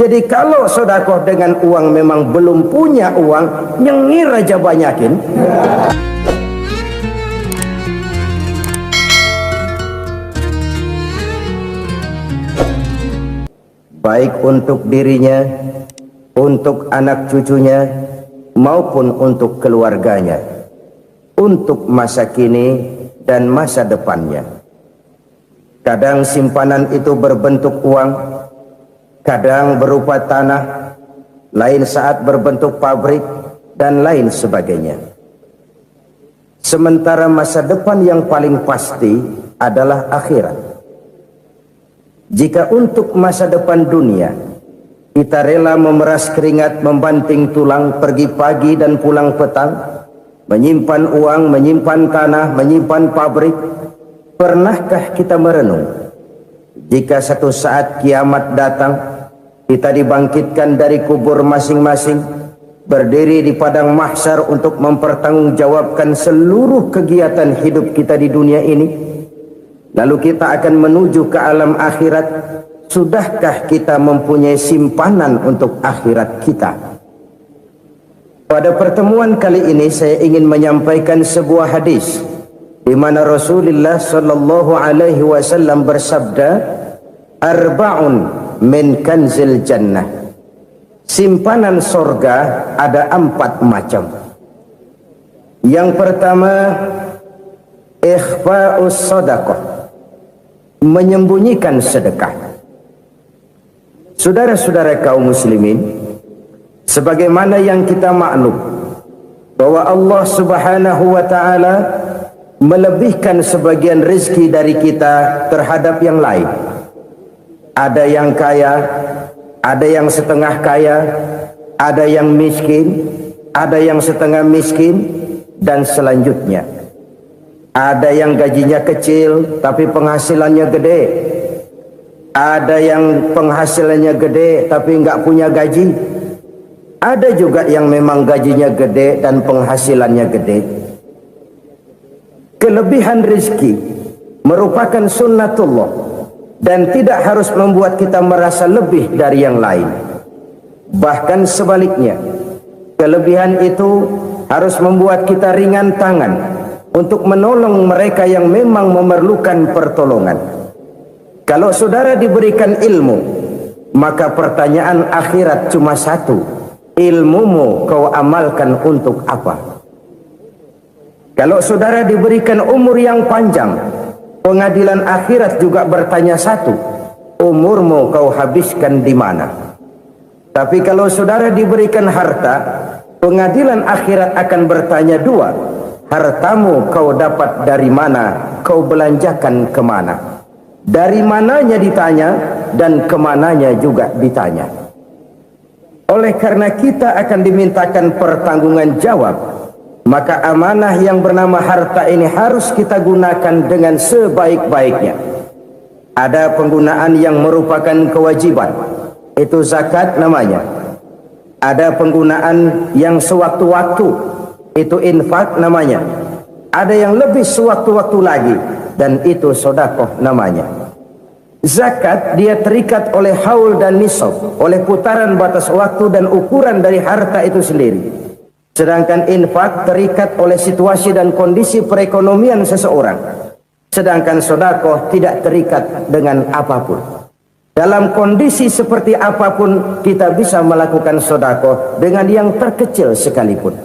Jadi kalau sodakoh dengan uang memang belum punya uang, nyengir aja banyakin. Baik untuk dirinya, untuk anak cucunya, maupun untuk keluarganya, untuk masa kini dan masa depannya. Kadang simpanan itu berbentuk uang, kadang berupa tanah, lain saat berbentuk pabrik, dan lain sebagainya. Sementara masa depan yang paling pasti adalah akhirat. Jika untuk masa depan dunia kita rela memeras keringat, membanting tulang, pergi pagi dan pulang petang, menyimpan uang, menyimpan tanah, menyimpan pabrik, pernahkah kita merenung jika satu saat kiamat datang, kita dibangkitkan dari kubur masing-masing, berdiri di padang mahsyar untuk mempertanggungjawabkan seluruh kegiatan hidup kita di dunia ini? Lalu kita akan menuju ke alam akhirat. Sudahkah kita mempunyai simpanan untuk akhirat kita? Pada pertemuan kali ini saya ingin menyampaikan sebuah hadis di mana Rasulullah sallallahu alaihi wasallam bersabda, "Arba'un min kanzil jannah." Simpanan sorga ada 4 macam. Yang pertama, ikhfa'us sadaqah, menyembunyikan sedekah. Saudara-saudara kaum muslimin, sebagaimana yang kita maklum bahwa Allah Subhanahu wa taala melebihkan sebagian rezeki dari kita terhadap yang lain. Ada yang kaya, ada yang setengah kaya, ada yang miskin, ada yang setengah miskin, dan selanjutnya. Ada yang gajinya kecil tapi penghasilannya gede. Ada yang penghasilannya gede tapi nggak punya gaji. Ada juga yang memang gajinya gede dan penghasilannya gede. Kelebihan rezeki merupakan sunnatullah dan tidak harus membuat kita merasa lebih dari yang lain. Bahkan sebaliknya, kelebihan itu harus membuat kita ringan tangan untuk menolong mereka yang memang memerlukan pertolongan. Kalau saudara diberikan ilmu, maka pertanyaan akhirat cuma satu: ilmumu kau amalkan untuk apa? Kalau saudara diberikan umur yang panjang, pengadilan akhirat juga bertanya satu: umurmu kau habiskan di mana? Tapi kalau saudara diberikan harta, pengadilan akhirat akan bertanya dua: hartamu kau dapat dari mana, kau belanjakan kemana? Dari mananya ditanya, dan kemananya juga ditanya. Oleh karena kita akan dimintakan pertanggungan jawab, maka amanah yang bernama harta ini harus kita gunakan dengan sebaik-baiknya. Ada penggunaan yang merupakan kewajiban, itu zakat namanya. Ada penggunaan yang sewaktu-waktu, itu infak namanya. Ada yang lebih sewaktu-waktu lagi, dan itu sedekah namanya. Zakat dia terikat oleh haul dan nisab, oleh putaran batas waktu dan ukuran dari harta itu sendiri. Sedangkan infak terikat oleh situasi dan kondisi perekonomian seseorang. Sedangkan sedekah tidak terikat dengan apapun. Dalam kondisi seperti apapun kita bisa melakukan sedekah dengan yang terkecil sekalipun.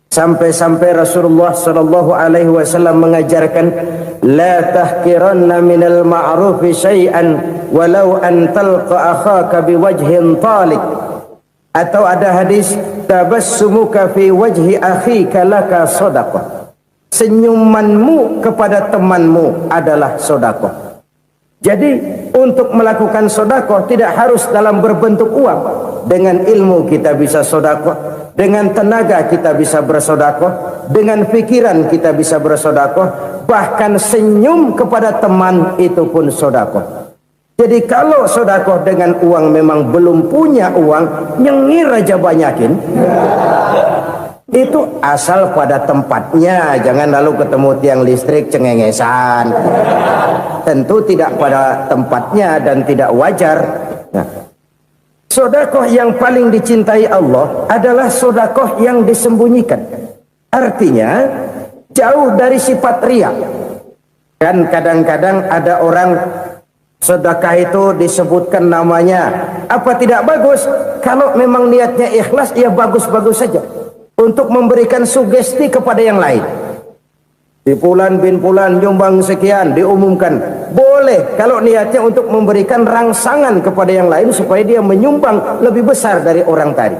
Sampai-sampai Rasulullah sallallahu alaihi wasallam mengajarkan, la tahqiranna minal ma'rufi syai'an walau an talqa akhaka biwajhin talik. Atau ada hadis, tabassumuka fi wajhi akhika laka shadaqah. Senyumanmu kepada temanmu adalah sedekah. Jadi untuk melakukan sedekah tidak harus dalam berbentuk uang. Dengan ilmu kita bisa sedekah, dengan tenaga kita bisa bersedekah, dengan pikiran kita bisa bersedekah, bahkan senyum kepada teman itu pun sedekah. Jadi kalau sedekah dengan uang memang belum punya uang, nyengir aja banyakin. Itu asal pada tempatnya, jangan lalu ketemu tiang listrik cengengesan. Tentu tidak pada tempatnya dan tidak wajar. Nah, Sodakoh yang paling dicintai Allah adalah sodakoh yang disembunyikan. Artinya jauh dari sifat riya. Kan kadang-kadang ada orang sedekah itu disebutkan namanya. Apa tidak bagus? Kalau memang niatnya ikhlas, ya bagus-bagus saja. Untuk memberikan sugesti kepada yang lain. Di Fulan bin Fulan nyumbang sekian, diumumkan. Boleh kalau niatnya untuk memberikan rangsangan kepada yang lain supaya dia menyumbang lebih besar dari orang tadi.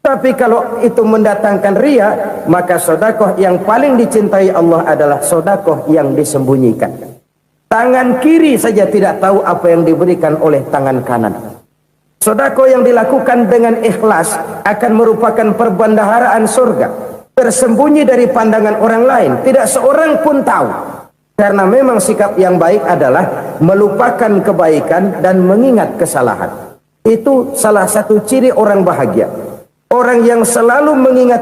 Tapi kalau itu mendatangkan riya, maka sodakoh yang paling dicintai Allah adalah sodakoh yang disembunyikan. Tangan kiri saja tidak tahu apa yang diberikan oleh tangan kanan. Sodakoh yang dilakukan dengan ikhlas akan merupakan perbendaharaan surga, tersembunyi dari pandangan orang lain, tidak seorang pun tahu. Karena memang sikap yang baik adalah melupakan kebaikan dan mengingat kesalahan. Itu salah satu ciri orang bahagia. Orang yang selalu mengingat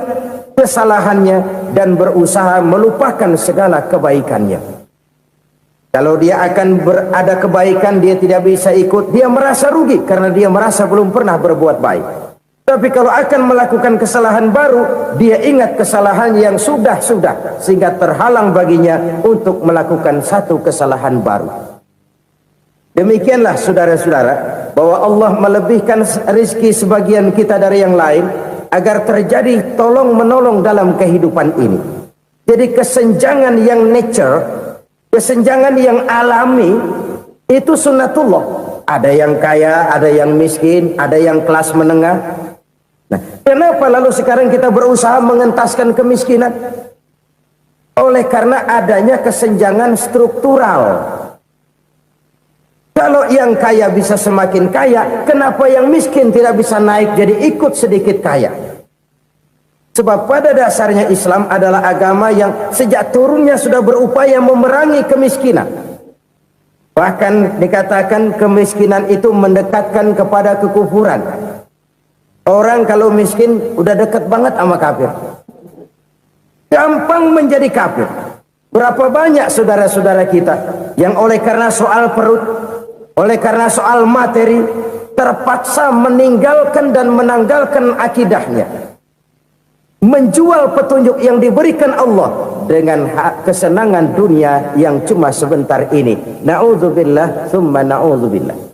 kesalahannya dan berusaha melupakan segala kebaikannya. Kalau dia akan berada kebaikan, dia tidak bisa ikut, dia merasa rugi karena dia merasa belum pernah berbuat baik. Tapi kalau akan melakukan kesalahan baru, dia ingat kesalahan yang sudah-sudah, sehingga terhalang baginya untuk melakukan satu kesalahan baru. Demikianlah saudara-saudara, bahwa Allah melebihkan rizki sebagian kita dari yang lain, agar terjadi tolong-menolong dalam kehidupan ini. Jadi kesenjangan yang nature, kesenjangan yang alami, itu sunnatullah. Ada yang kaya, ada yang miskin, ada yang kelas menengah. Nah, kenapa lalu sekarang kita berusaha mengentaskan kemiskinan? Oleh karena adanya kesenjangan struktural. Kalau yang kaya bisa semakin kaya, kenapa yang miskin tidak bisa naik jadi ikut sedikit kaya? Sebab pada dasarnya Islam adalah agama yang sejak turunnya sudah berupaya memerangi kemiskinan. Bahkan dikatakan kemiskinan itu mendekatkan kepada kekufuran. Orang kalau miskin udah dekat banget sama kafir. Gampang menjadi kafir. Berapa banyak saudara-saudara kita yang oleh karena soal perut, oleh karena soal materi, terpaksa meninggalkan dan menanggalkan akidahnya. Menjual petunjuk yang diberikan Allah dengan kesenangan dunia yang cuma sebentar ini. Na'udzubillah, thumma na'udzubillah.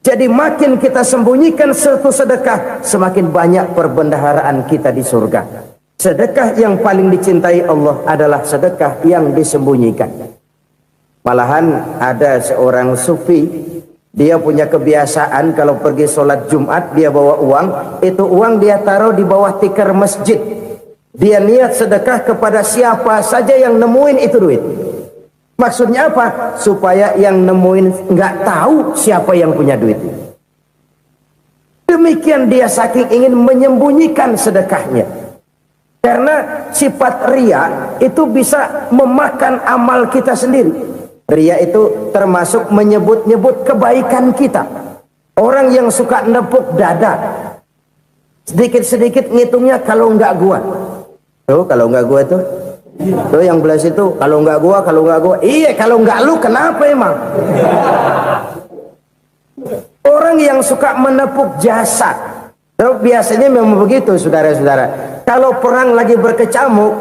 Jadi makin kita sembunyikan satu sedekah, semakin banyak perbendaharaan kita di surga. Sedekah yang paling dicintai Allah adalah sedekah yang disembunyikan. Malahan ada seorang sufi, dia punya kebiasaan kalau pergi sholat Jumat dia bawa uang, itu uang dia taruh di bawah tikar masjid. Dia niat sedekah kepada siapa saja yang nemuin itu duit. Maksudnya apa? Supaya yang nemuin nggak tahu siapa yang punya duit. Demikian dia saking ingin menyembunyikan sedekahnya. Karena sifat riya itu bisa memakan amal kita sendiri. Riya itu termasuk menyebut-nyebut kebaikan kita. Orang yang suka nepuk dada, sedikit-sedikit ngitungnya kalau nggak gua. Tuh kalau nggak gua tuh. Tuh yang belah situ, kalau nggak gua. Iya, kalau nggak lu kenapa emang? Orang yang suka menepuk jasa. Tuh, biasanya memang begitu saudara-saudara. Kalau perang lagi berkecamuk,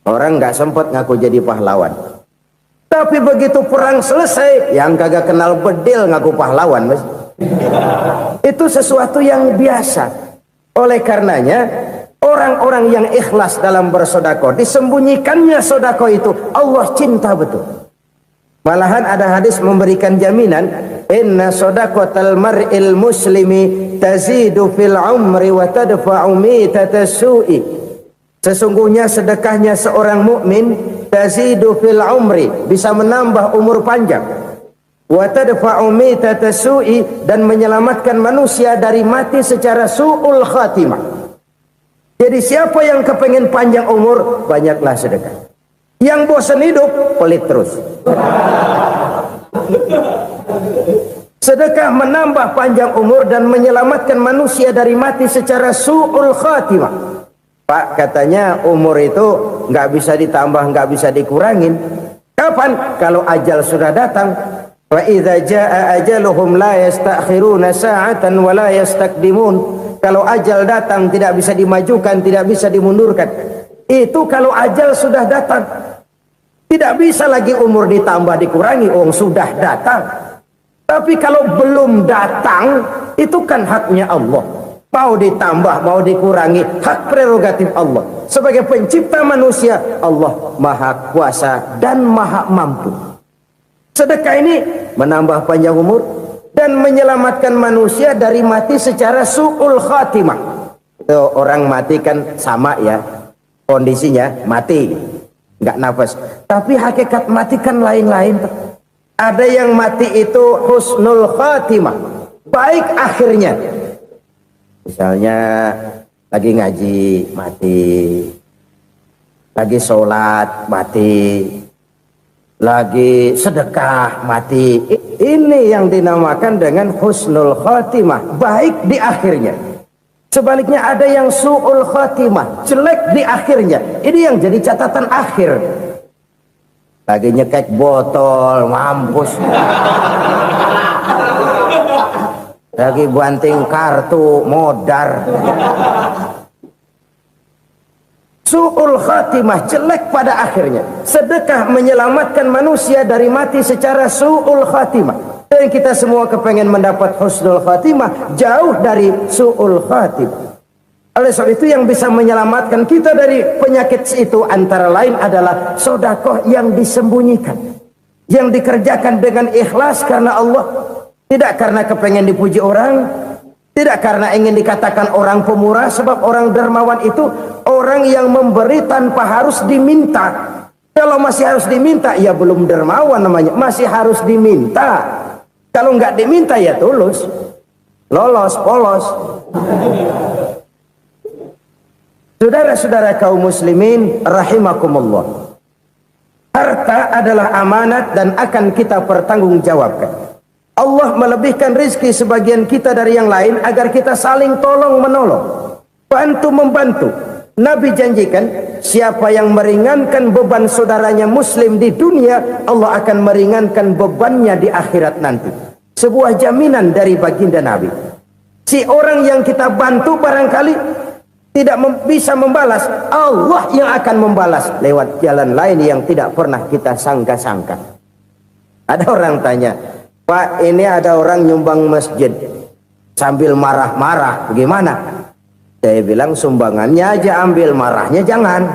orang nggak sempat ngaku jadi pahlawan. Tapi begitu perang selesai, yang kagak kenal bedil ngaku pahlawan, mas. Itu sesuatu yang biasa. Oleh karenanya, orang-orang yang ikhlas dalam bersedekah, disembunyikannya sedekah itu, Allah cinta betul. Malahan ada hadis memberikan jaminan, inna shadaqatal mar'il muslimi tazidu fil umri wa tadfa'u mitatas su'i. Sesungguhnya sedekahnya seorang mukmin tazidu fil umri, bisa menambah umur panjang. Wa tadfa'u mitatas su'i, dan menyelamatkan manusia dari mati secara su'ul khatimah. Jadi siapa yang kepengen panjang umur, banyaklah sedekah. Yang bosan hidup, pelit terus. Sedekah menambah panjang umur dan menyelamatkan manusia dari mati secara su'ul khatimah. Pak, katanya umur itu nggak bisa ditambah, nggak bisa dikurangin. Kapan? Kalau ajal sudah datang. Wa idza jaa ajaluhum la yastakhiruna sa'atan wa la yastaqdimun. Kalau ajal datang tidak bisa dimajukan, tidak bisa dimundurkan. Itu kalau ajal sudah datang. Tidak bisa lagi umur ditambah dikurangi, sudah datang. Tapi kalau belum datang, itu kan haknya Allah. Mau ditambah, mau dikurangi, hak prerogatif Allah. Sebagai pencipta manusia, Allah Maha Kuasa dan Maha Mampu. Sedekah ini menambah panjang umur dan menyelamatkan manusia dari mati secara su'ul khatimah. Orang mati kan sama ya, kondisinya mati, nggak nafas. Tapi hakikat mati kan lain-lain. Ada yang mati itu husnul khatimah, baik akhirnya. Misalnya lagi ngaji mati, lagi sholat mati, lagi sedekah mati. Ini yang dinamakan dengan husnul khatimah, baik di akhirnya. Sebaliknya ada yang su'ul khatimah, jelek di akhirnya. Ini yang jadi catatan akhir. Lagi nyekek botol, mampus. Lagi banting kartu, modar. Su'ul khatimah, jelek pada akhirnya. Sedekah menyelamatkan manusia dari mati secara su'ul khatimah. Dan kita semua kepengen mendapat husnul khatimah, jauh dari su'ul khatimah. Oleh sebab itu yang bisa menyelamatkan kita dari penyakit itu antara lain adalah sedekah yang disembunyikan, yang dikerjakan dengan ikhlas karena Allah, tidak karena kepengen dipuji orang, tidak karena ingin dikatakan orang pemurah. Sebab orang dermawan itu orang yang memberi tanpa harus diminta. Kalau masih harus diminta, ya belum dermawan namanya, masih harus diminta. Kalau nggak diminta ya tulus, lolos, polos. Saudara-saudara kaum muslimin rahimakumullah, harta adalah amanat dan akan kita pertanggungjawabkan. Allah melebihkan rizki sebagian kita dari yang lain agar kita saling tolong menolong, bantu membantu. Nabi janjikan siapa yang meringankan beban saudaranya muslim di dunia, Allah akan meringankan bebannya di akhirat nanti. Sebuah jaminan dari baginda Nabi. Si orang yang kita bantu barangkali tidak bisa membalas, Allah yang akan membalas lewat jalan lain yang tidak pernah kita sangka-sangka. Ada orang tanya, Pak, ini ada orang nyumbang masjid sambil marah-marah, bagaimana? Saya bilang sumbangannya aja ambil, marahnya jangan.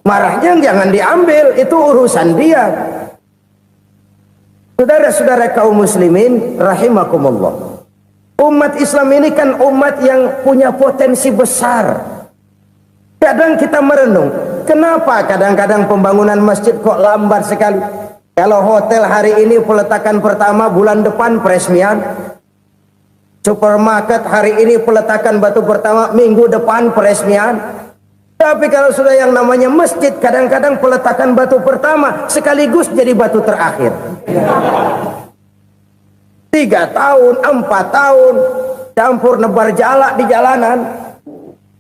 Marahnya jangan diambil, itu urusan dia. Saudara-saudara kaum muslimin rahimakumullah, umat Islam ini kan umat yang punya potensi besar. Kadang kita merenung, kenapa kadang-kadang pembangunan masjid kok lambat sekali? Kalau hotel hari ini peletakan pertama, bulan depan peresmian. Supermarket hari ini peletakan batu pertama, minggu depan peresmian. Tapi kalau sudah yang namanya masjid, kadang-kadang peletakan batu pertama sekaligus jadi batu terakhir. 3 tahun, 4 tahun, campur nebar jalak di jalanan,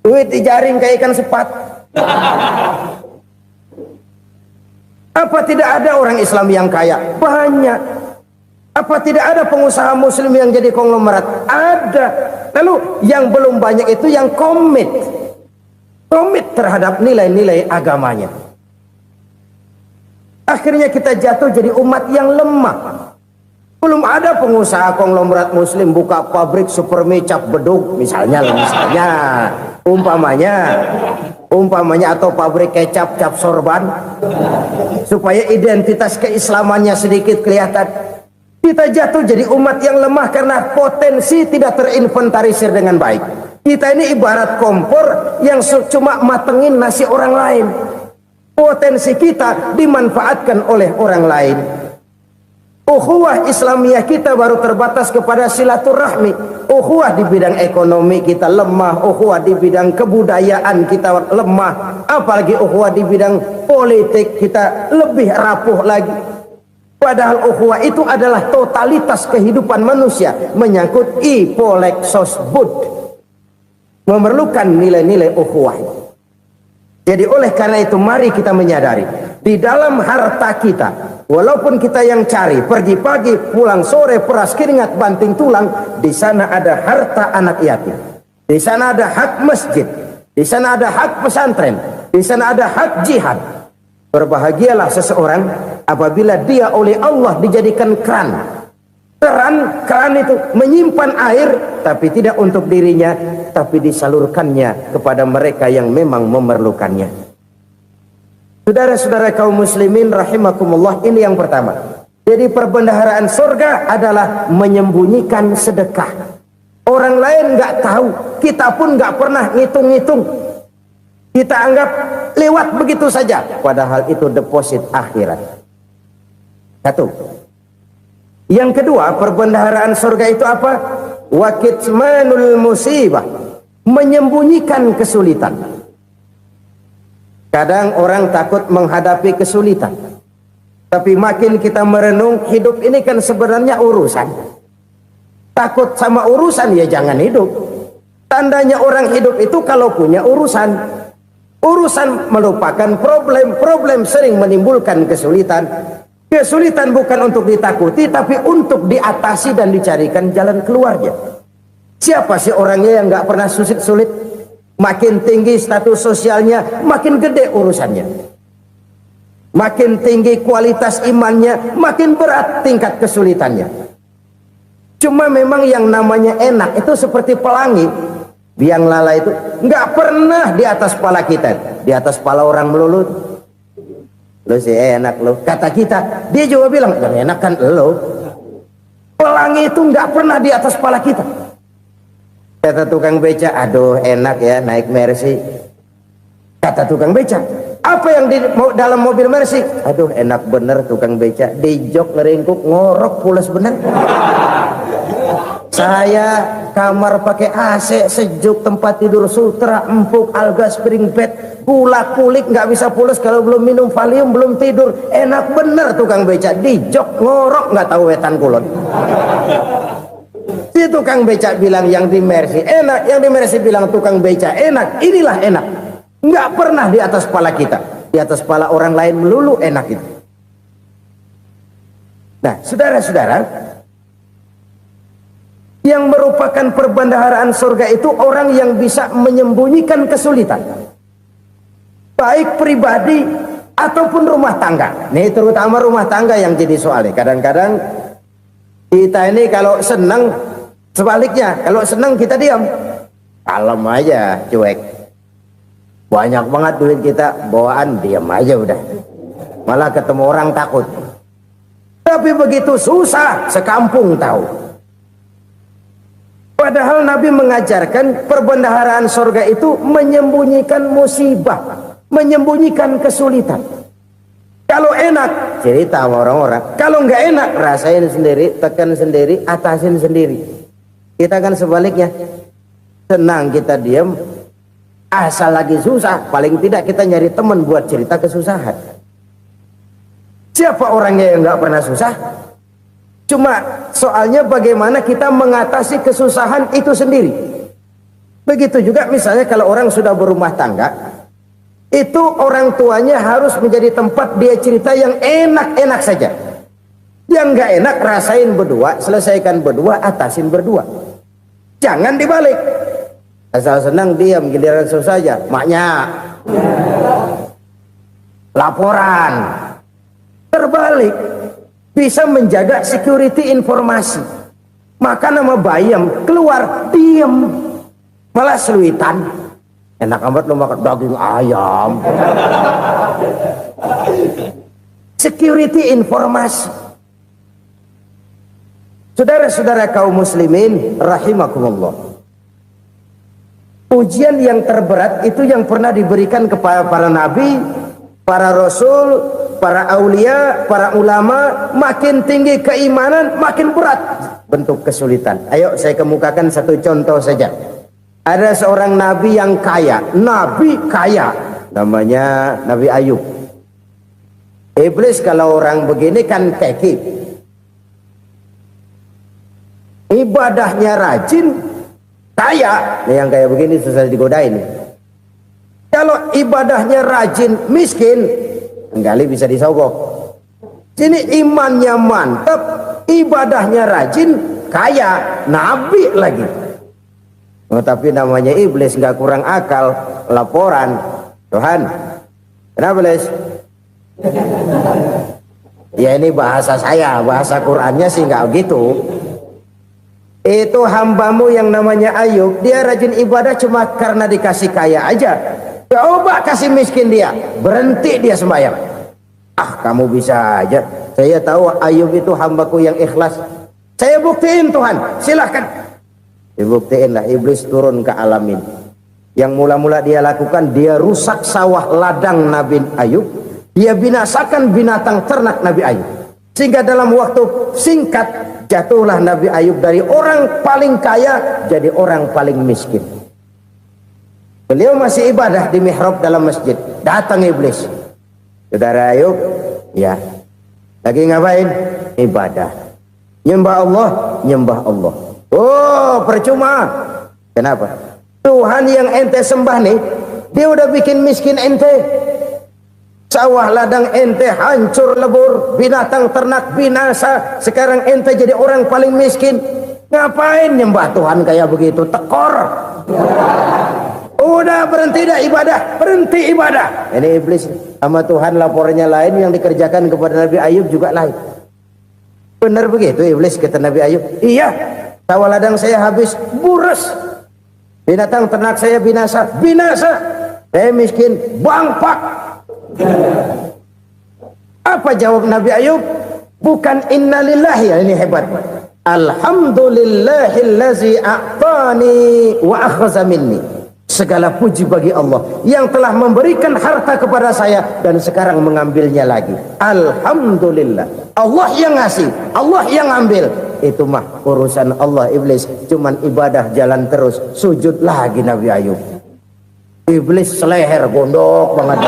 duit dijaring kayak ikan sepat. Apa tidak ada orang Islam yang kaya? Banyak. Apa tidak ada pengusaha muslim yang jadi konglomerat? Ada. Lalu yang belum banyak itu yang komit terhadap nilai-nilai agamanya. Akhirnya kita jatuh jadi umat yang lemah. Belum ada pengusaha konglomerat muslim buka pabrik supermi cap beduk misalnya umpamanya atau pabrik kecap cap sorban supaya identitas keislamannya sedikit kelihatan. Kita jatuh jadi umat yang lemah karena potensi tidak terinventarisir dengan baik. Kita ini ibarat kompor yang cuma matengin nasi orang lain. Potensi kita dimanfaatkan oleh orang lain. Ukhuwah Islamiyah kita baru terbatas kepada silaturahmi. Ukhuwah di bidang ekonomi kita lemah, ukhuwah di bidang kebudayaan kita lemah, apalagi ukhuwah di bidang politik kita lebih rapuh lagi. Padahal ukhuwah itu adalah totalitas kehidupan manusia, menyangkut ipolek sosbud, memerlukan nilai-nilai ukhuwah. Jadi oleh karena itu mari kita menyadari di dalam harta kita, walaupun kita yang cari, pergi pagi, pulang sore, peras keringat, banting tulang, di sana ada harta anak yatim, di sana ada hak masjid, di sana ada hak pesantren, di sana ada hak jihad. Berbahagialah seseorang apabila dia oleh Allah dijadikan keran. Keran itu menyimpan air, tapi tidak untuk dirinya, tapi disalurkannya kepada mereka yang memang memerlukannya. Saudara-saudara kaum muslimin rahimakumullah, ini yang pertama. Jadi perbendaharaan surga adalah menyembunyikan sedekah. Orang lain nggak tahu, kita pun nggak pernah ngitung-ngitung. Kita anggap lewat begitu saja, padahal itu deposit akhirat. Satu. Yang kedua, perbendaharaan surga itu apa? Wa kitmanul musibah, menyembunyikan kesulitan. Kadang orang takut menghadapi kesulitan, tapi makin kita merenung, hidup ini kan sebenarnya urusan. Takut sama urusan, ya jangan hidup. Tandanya orang hidup itu kalau punya urusan. Urusan melupakan problem, problem sering menimbulkan kesulitan. Kesulitan bukan untuk ditakuti, tapi untuk diatasi dan dicarikan jalan keluarnya. Siapa sih orangnya yang nggak pernah sulit-sulit? Makin tinggi status sosialnya, makin gede urusannya. Makin tinggi kualitas imannya, makin berat tingkat kesulitannya. Cuma memang yang namanya enak itu seperti pelangi. Biang lala itu nggak pernah di atas kepala kita, di atas kepala orang melulu. Lo sih enak lo, kata kita. Dia juga bilang, yang enak kan lo. Pelangi itu nggak pernah di atas kepala kita. Kata tukang beca, aduh enak ya naik Mercy. Kata tukang beca, apa yang di dalam mobil Mercy? Aduh enak bener tukang beca, di jok ngeringkuk ngorok pulas bener. Saya kamar pakai AC sejuk, tempat tidur sutra empuk, alga spring bed, kulak kulik nggak bisa pulas kalau belum minum Valium, belum tidur. Enak bener tukang beca, di jok ngorok nggak tahu wetan kulon. Si tukang beca bilang yang di Mercy enak, yang di Mercy bilang tukang beca enak. Inilah enak, nggak pernah di atas kepala kita, di atas kepala orang lain melulu enak itu. Nah, saudara-saudara, yang merupakan perbendaharaan surga itu orang yang bisa menyembunyikan kesulitan, baik pribadi ataupun rumah tangga. Nih terutama rumah tangga yang jadi soalnya. Kadang-kadang kita ini kalau senang, sebaliknya kalau senang kita diam, kalem aja, cuek. Banyak banget duit kita bawaan, diam aja udah. Malah ketemu orang takut. Tapi begitu susah, sekampung tahu. Padahal Nabi mengajarkan perbendaharaan surga itu menyembunyikan musibah, menyembunyikan kesulitan. Kalau enak, cerita sama orang-orang. Kalau nggak enak, rasain sendiri, tekan sendiri, atasin sendiri. Kita kan sebaliknya. Senang kita diam, asal lagi susah, paling tidak kita nyari teman buat cerita kesusahan. Siapa orangnya yang nggak pernah susah? Cuma soalnya bagaimana kita mengatasi kesusahan itu sendiri. Begitu juga misalnya kalau orang sudah berumah tangga, itu orang tuanya harus menjadi tempat dia cerita yang enak-enak saja. Yang nggak enak rasain berdua, selesaikan berdua, atasin berdua. Jangan dibalik. Asal senang diam, giliran susah saja. Maknya laporan. Terbalik. Bisa menjaga security informasi. Maka nama bayam keluar diam, malah seluitan. Enak amat lo makan daging ayam. Security informasi. Saudara-saudara kaum muslimin rahimakumullah, ujian yang terberat itu yang pernah diberikan kepada para nabi, para rasul, para aulia, para ulama. Makin tinggi keimanan, makin berat bentuk kesulitan. Ayo saya kemukakan satu contoh saja. Ada seorang nabi yang kaya, nabi kaya, namanya Nabi Ayub. Iblis kalau orang begini kan keki, ibadahnya rajin, kaya. Yang kayak begini susah digodain. Kalau ibadahnya rajin, miskin, Enggali bisa disogok. Sini imannya mantap, ibadahnya rajin, kaya, nabi lagi. Oh, tapi namanya iblis nggak kurang akal. Laporan, Tuhan, kenapa Les? Ya ini bahasa saya, bahasa Qurannya sih nggak gitu. Itu hambamu yang namanya Ayub, dia rajin ibadah cuma karena dikasih kaya aja. Coba kasih miskin dia, berhenti dia sembahyang. Ah, kamu bisa aja. Saya tahu Ayub itu hambaku yang ikhlas. Saya buktiin Tuhan, silahkan. Dibuktiin lah, iblis turun ke alam ini. Yang mula-mula dia lakukan, dia rusak sawah ladang Nabi Ayub. Dia binasakan binatang ternak Nabi Ayub. Sehingga dalam waktu singkat, jatuhlah Nabi Ayub dari orang paling kaya jadi orang paling miskin. Beliau masih ibadah di mihrab dalam masjid. Datang iblis. Saudara Ayub, ya, lagi ngapain? Ibadah. Nyembah Allah, nyembah Allah. Oh, percuma. Kenapa? Tuhan yang ente sembah nih, dia udah bikin miskin ente. Sawah ladang ente hancur lebur, binatang ternak binasa. Sekarang ente jadi orang paling miskin. Ngapain nyembah Tuhan kayak begitu? Tekor. Udah berhenti dah ibadah, berhenti ibadah. Ini iblis sama Tuhan laporannya lain, yang dikerjakan kepada Nabi Ayub juga lain. Benar begitu iblis, kata Nabi Ayub. Iya, sawah ladang saya habis, buras. Binatang ternak saya binasa, binasa. Saya miskin, bangpak. Apa jawab Nabi Ayub? Bukan innalillahi, ini hebat. Alhamdulillahillazi a'tani wa akhza minni. Segala puji bagi Allah yang telah memberikan harta kepada saya dan sekarang mengambilnya lagi. Alhamdulillah. Allah yang ngasih, Allah yang ambil. Itu mah urusan Allah. Iblis cuman ibadah jalan terus, sujud lagi Nabi Ayub. Iblis seleher gondok banget.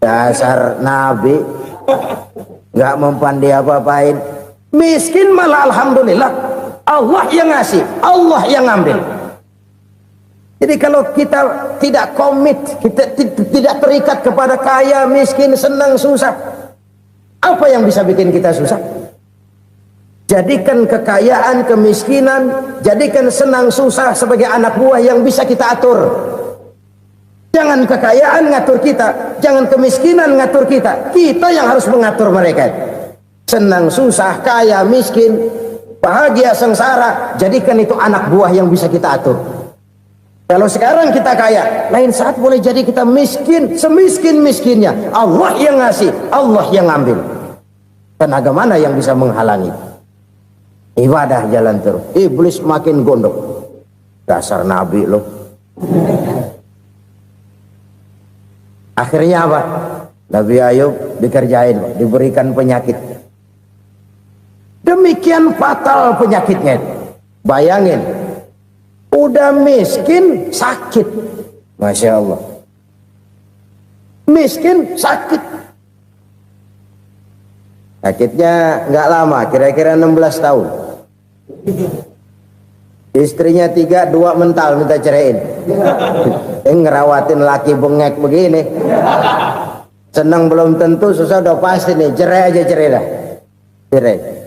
Dasar Nabi nggak mempan dia apa-apain. Miskin malah alhamdulillah. Allah yang ngasih, Allah yang ambil. Jadi kalau kita tidak komit, kita tidak terikat kepada kaya, miskin, senang, susah, apa yang bisa bikin kita susah? Jadikan kekayaan, kemiskinan, jadikan senang, susah sebagai anak buah yang bisa kita atur. Jangan kekayaan ngatur kita, jangan kemiskinan ngatur kita. Kita yang harus mengatur mereka. Senang, susah, kaya, miskin, bahagia, sengsara, jadikan itu anak buah yang bisa kita atur. Kalau sekarang kita kaya, lain saat boleh jadi kita miskin, semiskin-miskinnya. Allah yang ngasih, Allah yang ambil. Tenaga mana yang bisa menghalangi? Ibadah jalan terus. Iblis makin gondok. Dasar Nabi loh. Akhirnya apa? Nabi Ayub dikerjain, diberikan penyakit. Demikian fatal penyakitnya. Bayangin, udah miskin sakit. Masya Allah. Miskin sakit. Sakitnya nggak lama, kira-kira 16 tahun. Istrinya 3, 2 mental minta ceraiin. Ngerawatin laki bengek begini. Senang belum tentu, susah udah pasti nih. Cerai aja, cerai dah. Cerai.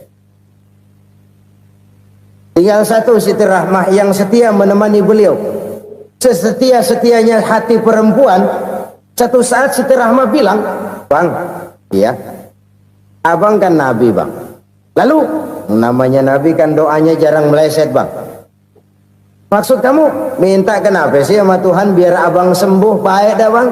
Tinggal satu Siti Rahmah yang setia menemani beliau. Sesetia-setianya hati perempuan. Satu saat Siti Rahmah bilang, "Bang, iya, abang kan Nabi, Bang. Lalu, namanya Nabi kan doanya jarang meleset, Bang. Maksud kamu minta kenapa sih sama Tuhan biar abang sembuh, baik dah, Bang?"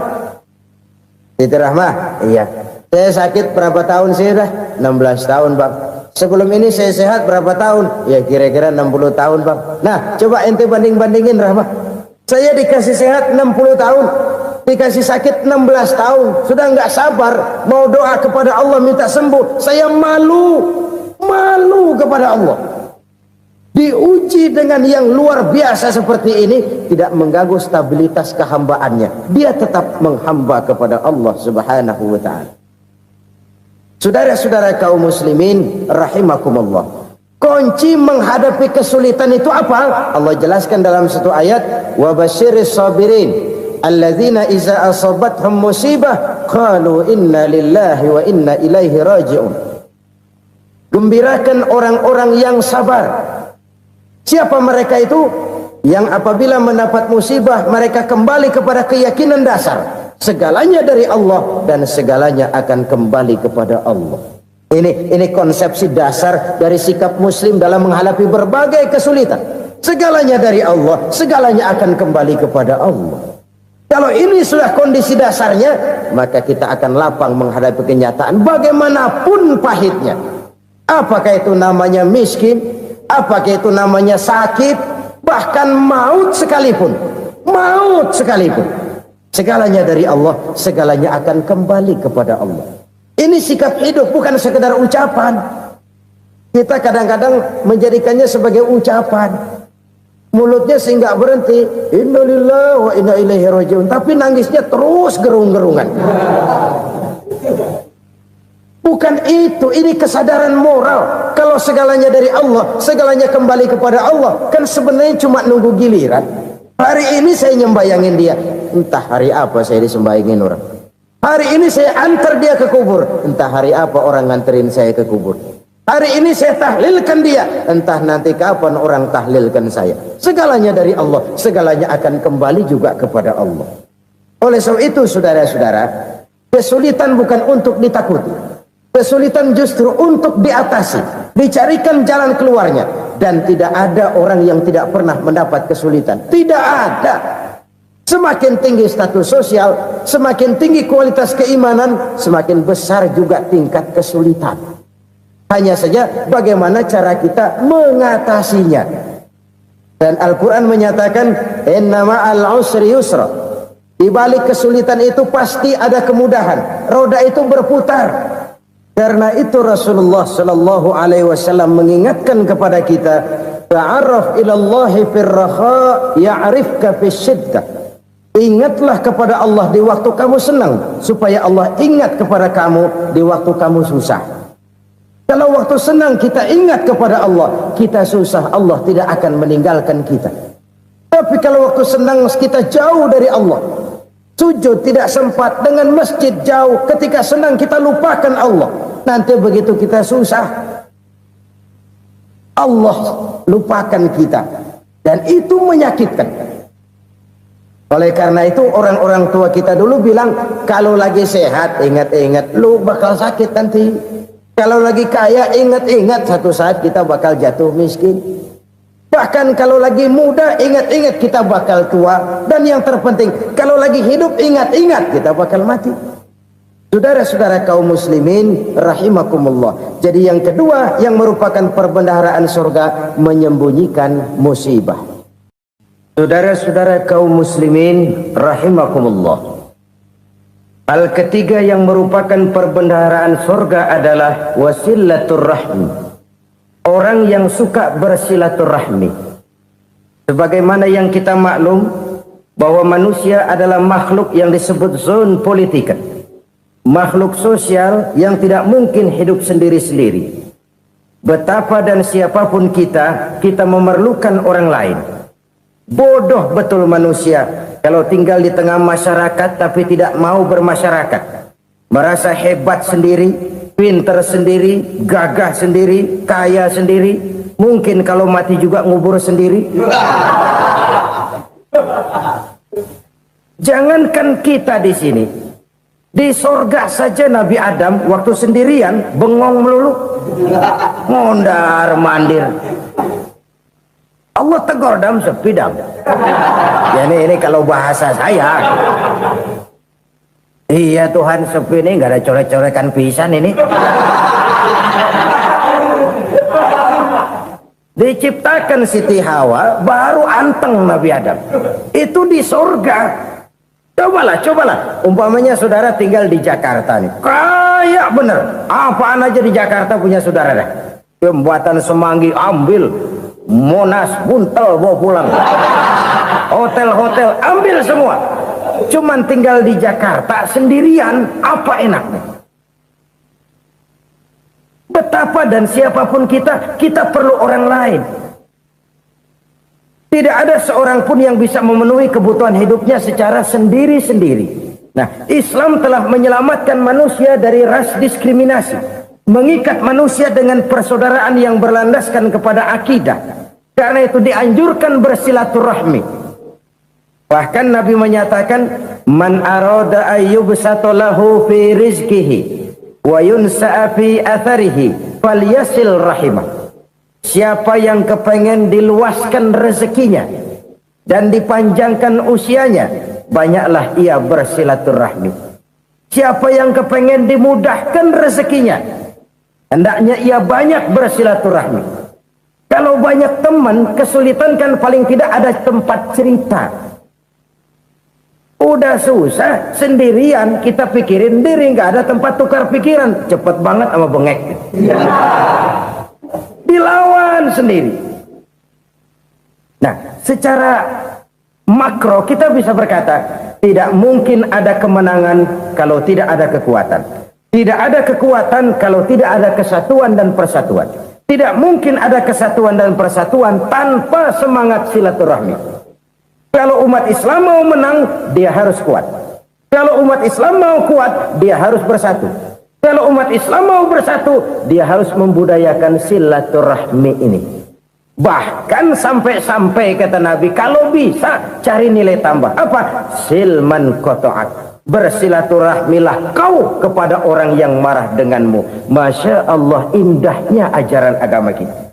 Siti Rahmah, iya. Saya sakit berapa tahun sih dah? 16 tahun, Bang. Sebelum ini saya sehat berapa tahun? Ya kira-kira 60 tahun, Bang. Nah, coba ente banding-bandingin, Rahmah. Saya dikasih sehat 60 tahun, dikasih sakit 16 tahun. Sudah nggak sabar mau doa kepada Allah minta sembuh. Saya malu kepada Allah. Diuji dengan yang luar biasa seperti ini, tidak mengganggu stabilitas kehambaannya. Dia tetap menghamba kepada Allah Subhanahu wa ta'ala. Saudara-saudara kaum muslimin rahimakumullah. Kunci menghadapi kesulitan itu apa? Allah jelaskan dalam satu ayat, wa basyiris sabirin alladzina iza asabathum musibah qalu inna lillahi wa inna ilaihi raji'un. Gembirakan orang-orang yang sabar. Siapa mereka itu? Yang apabila mendapat musibah mereka kembali kepada keyakinan dasar segalanya dari Allah dan segalanya akan kembali kepada Allah. Ini konsepsi dasar dari sikap muslim dalam menghadapi berbagai kesulitan. Segalanya dari Allah, segalanya akan kembali kepada Allah. Kalau ini sudah kondisi dasarnya, maka kita akan lapang menghadapi kenyataan bagaimanapun pahitnya. Apakah itu namanya miskin, apakah itu namanya sakit, bahkan maut sekalipun. Maut sekalipun. Segalanya dari Allah, segalanya akan kembali kepada Allah. Ini sikap hidup, bukan sekedar ucapan. Kita kadang-kadang menjadikannya sebagai ucapan. Mulutnya sehingga berhenti, innalillahi wa inna ilaihi raji'un, tapi nangisnya terus gerung-gerungan. Bukan itu, ini kesadaran moral. Kalau segalanya dari Allah, segalanya kembali kepada Allah, kan sebenarnya cuma nunggu giliran. Hari ini saya nyembayangin dia, entah hari apa saya disembayangin orang. Hari ini saya antar dia ke kubur, entah hari apa orang nganterin saya ke kubur. Hari ini saya tahlilkan dia, entah nanti kapan orang tahlilkan saya. Segalanya dari Allah, segalanya akan kembali juga kepada Allah. Oleh sebab itu saudara-saudara, kesulitan bukan untuk ditakuti. Kesulitan justru untuk diatasi, dicarikan jalan keluarnya. Dan tidak ada orang yang tidak pernah mendapat kesulitan. Tidak ada. Semakin tinggi status sosial, semakin tinggi kualitas keimanan, semakin besar juga tingkat kesulitan. Hanya saja bagaimana cara kita mengatasinya. Dan Al-Quran menyatakan, inna ma'al usri yusra. Di balik kesulitan itu pasti ada kemudahan. Roda itu berputar. Karena itu Rasulullah sallallahu alaihi wasallam mengingatkan kepada kita, ta'arraf ilallahi firraha ya'rifka fisyiddah. Ingatlah kepada Allah di waktu kamu senang, supaya Allah ingat kepada kamu di waktu kamu susah. Kalau waktu senang kita ingat kepada Allah, kita susah, Allah tidak akan meninggalkan kita. Tapi kalau waktu senang kita jauh dari Allah, sujud tidak sempat, dengan masjid jauh, ketika senang kita lupakan Allah. Nanti begitu kita susah, Allah lupakan kita. Dan itu menyakitkan. Oleh karena itu orang-orang tua kita dulu bilang, kalau lagi sehat ingat-ingat lu bakal sakit nanti. Kalau lagi kaya ingat-ingat satu saat kita bakal jatuh miskin. Bahkan kalau lagi muda ingat-ingat kita bakal tua. Dan yang terpenting kalau lagi hidup ingat-ingat kita bakal mati. Saudara-saudara kaum muslimin rahimakumullah. Jadi yang kedua yang merupakan perbendaharaan surga, menyembunyikan musibah. Saudara-saudara kaum muslimin rahimakumullah. Hal ketiga yang merupakan perbendaharaan surga adalah wasilatur rahmi. Orang yang suka bersilaturahmi. Sebagaimana yang kita maklum bahwa manusia adalah makhluk yang disebut zon politika. Makhluk sosial yang tidak mungkin hidup sendiri-sendiri. Betapa dan siapapun kita memerlukan orang lain. Bodoh betul manusia kalau tinggal di tengah masyarakat tapi tidak mau bermasyarakat. Merasa hebat sendiri, pintar sendiri, gagah sendiri, kaya sendiri. Mungkin kalau mati juga ngubur sendiri. Jangankan kita di sini, di sorga saja Nabi Adam waktu sendirian bengong melulu, mondar mandir. Allah tegur dam sepi dam. Ya ini kalau bahasa saya. Iya Tuhan sepi ini nggak ada coret-coretan pisan ini. Diciptakan Siti Hawa baru anteng Nabi Adam. Itu di sorga. Cobalah. Umpamanya saudara tinggal di Jakarta nih. Kayak bener. Apaan aja di Jakarta punya saudara dah. Pembuatan Semanggi ambil. Monas buntel bawa pulang. Hotel-hotel ambil semua. Cuman tinggal di Jakarta sendirian, apa enaknya? Betapa dan siapapun kita perlu orang lain. Tidak ada seorang pun yang bisa memenuhi kebutuhan hidupnya secara sendiri-sendiri. Nah, Islam telah menyelamatkan manusia dari ras diskriminasi, mengikat manusia dengan persaudaraan yang berlandaskan kepada akidah. Karena itu dianjurkan bersilaturahmi. Bahkan Nabi menyatakan, man arada ayyubsata lahu fi rizqihi wa yunsa'a fi atharihi falyasil rahimah. Siapa yang kepengen diluaskan rezekinya dan dipanjangkan usianya, banyaklah ia bersilaturahmi. Siapa yang kepengen dimudahkan rezekinya, hendaknya ia banyak bersilaturahmi. Kalau banyak teman, kesulitan kan paling tidak ada tempat cerita. Udah susah, sendirian kita pikirin diri, nggak ada tempat tukar pikiran. Cepet banget sama bengek. Dilawan sendiri. Nah, secara makro kita bisa berkata, tidak mungkin ada kemenangan kalau tidak ada kekuatan. Tidak ada kekuatan kalau tidak ada kesatuan dan persatuan. Tidak mungkin ada kesatuan dan persatuan tanpa semangat silaturahmi. Kalau umat Islam mau menang, dia harus kuat. Kalau umat Islam mau kuat, dia harus bersatu. Kalau umat Islam mau bersatu, dia harus membudayakan silaturahmi ini. Bahkan sampai-sampai kata Nabi, kalau bisa cari nilai tambah. Apa? Silman qata'ak. Bersilaturahmilah kau kepada orang yang marah denganmu. Masya Allah, indahnya ajaran agama kita.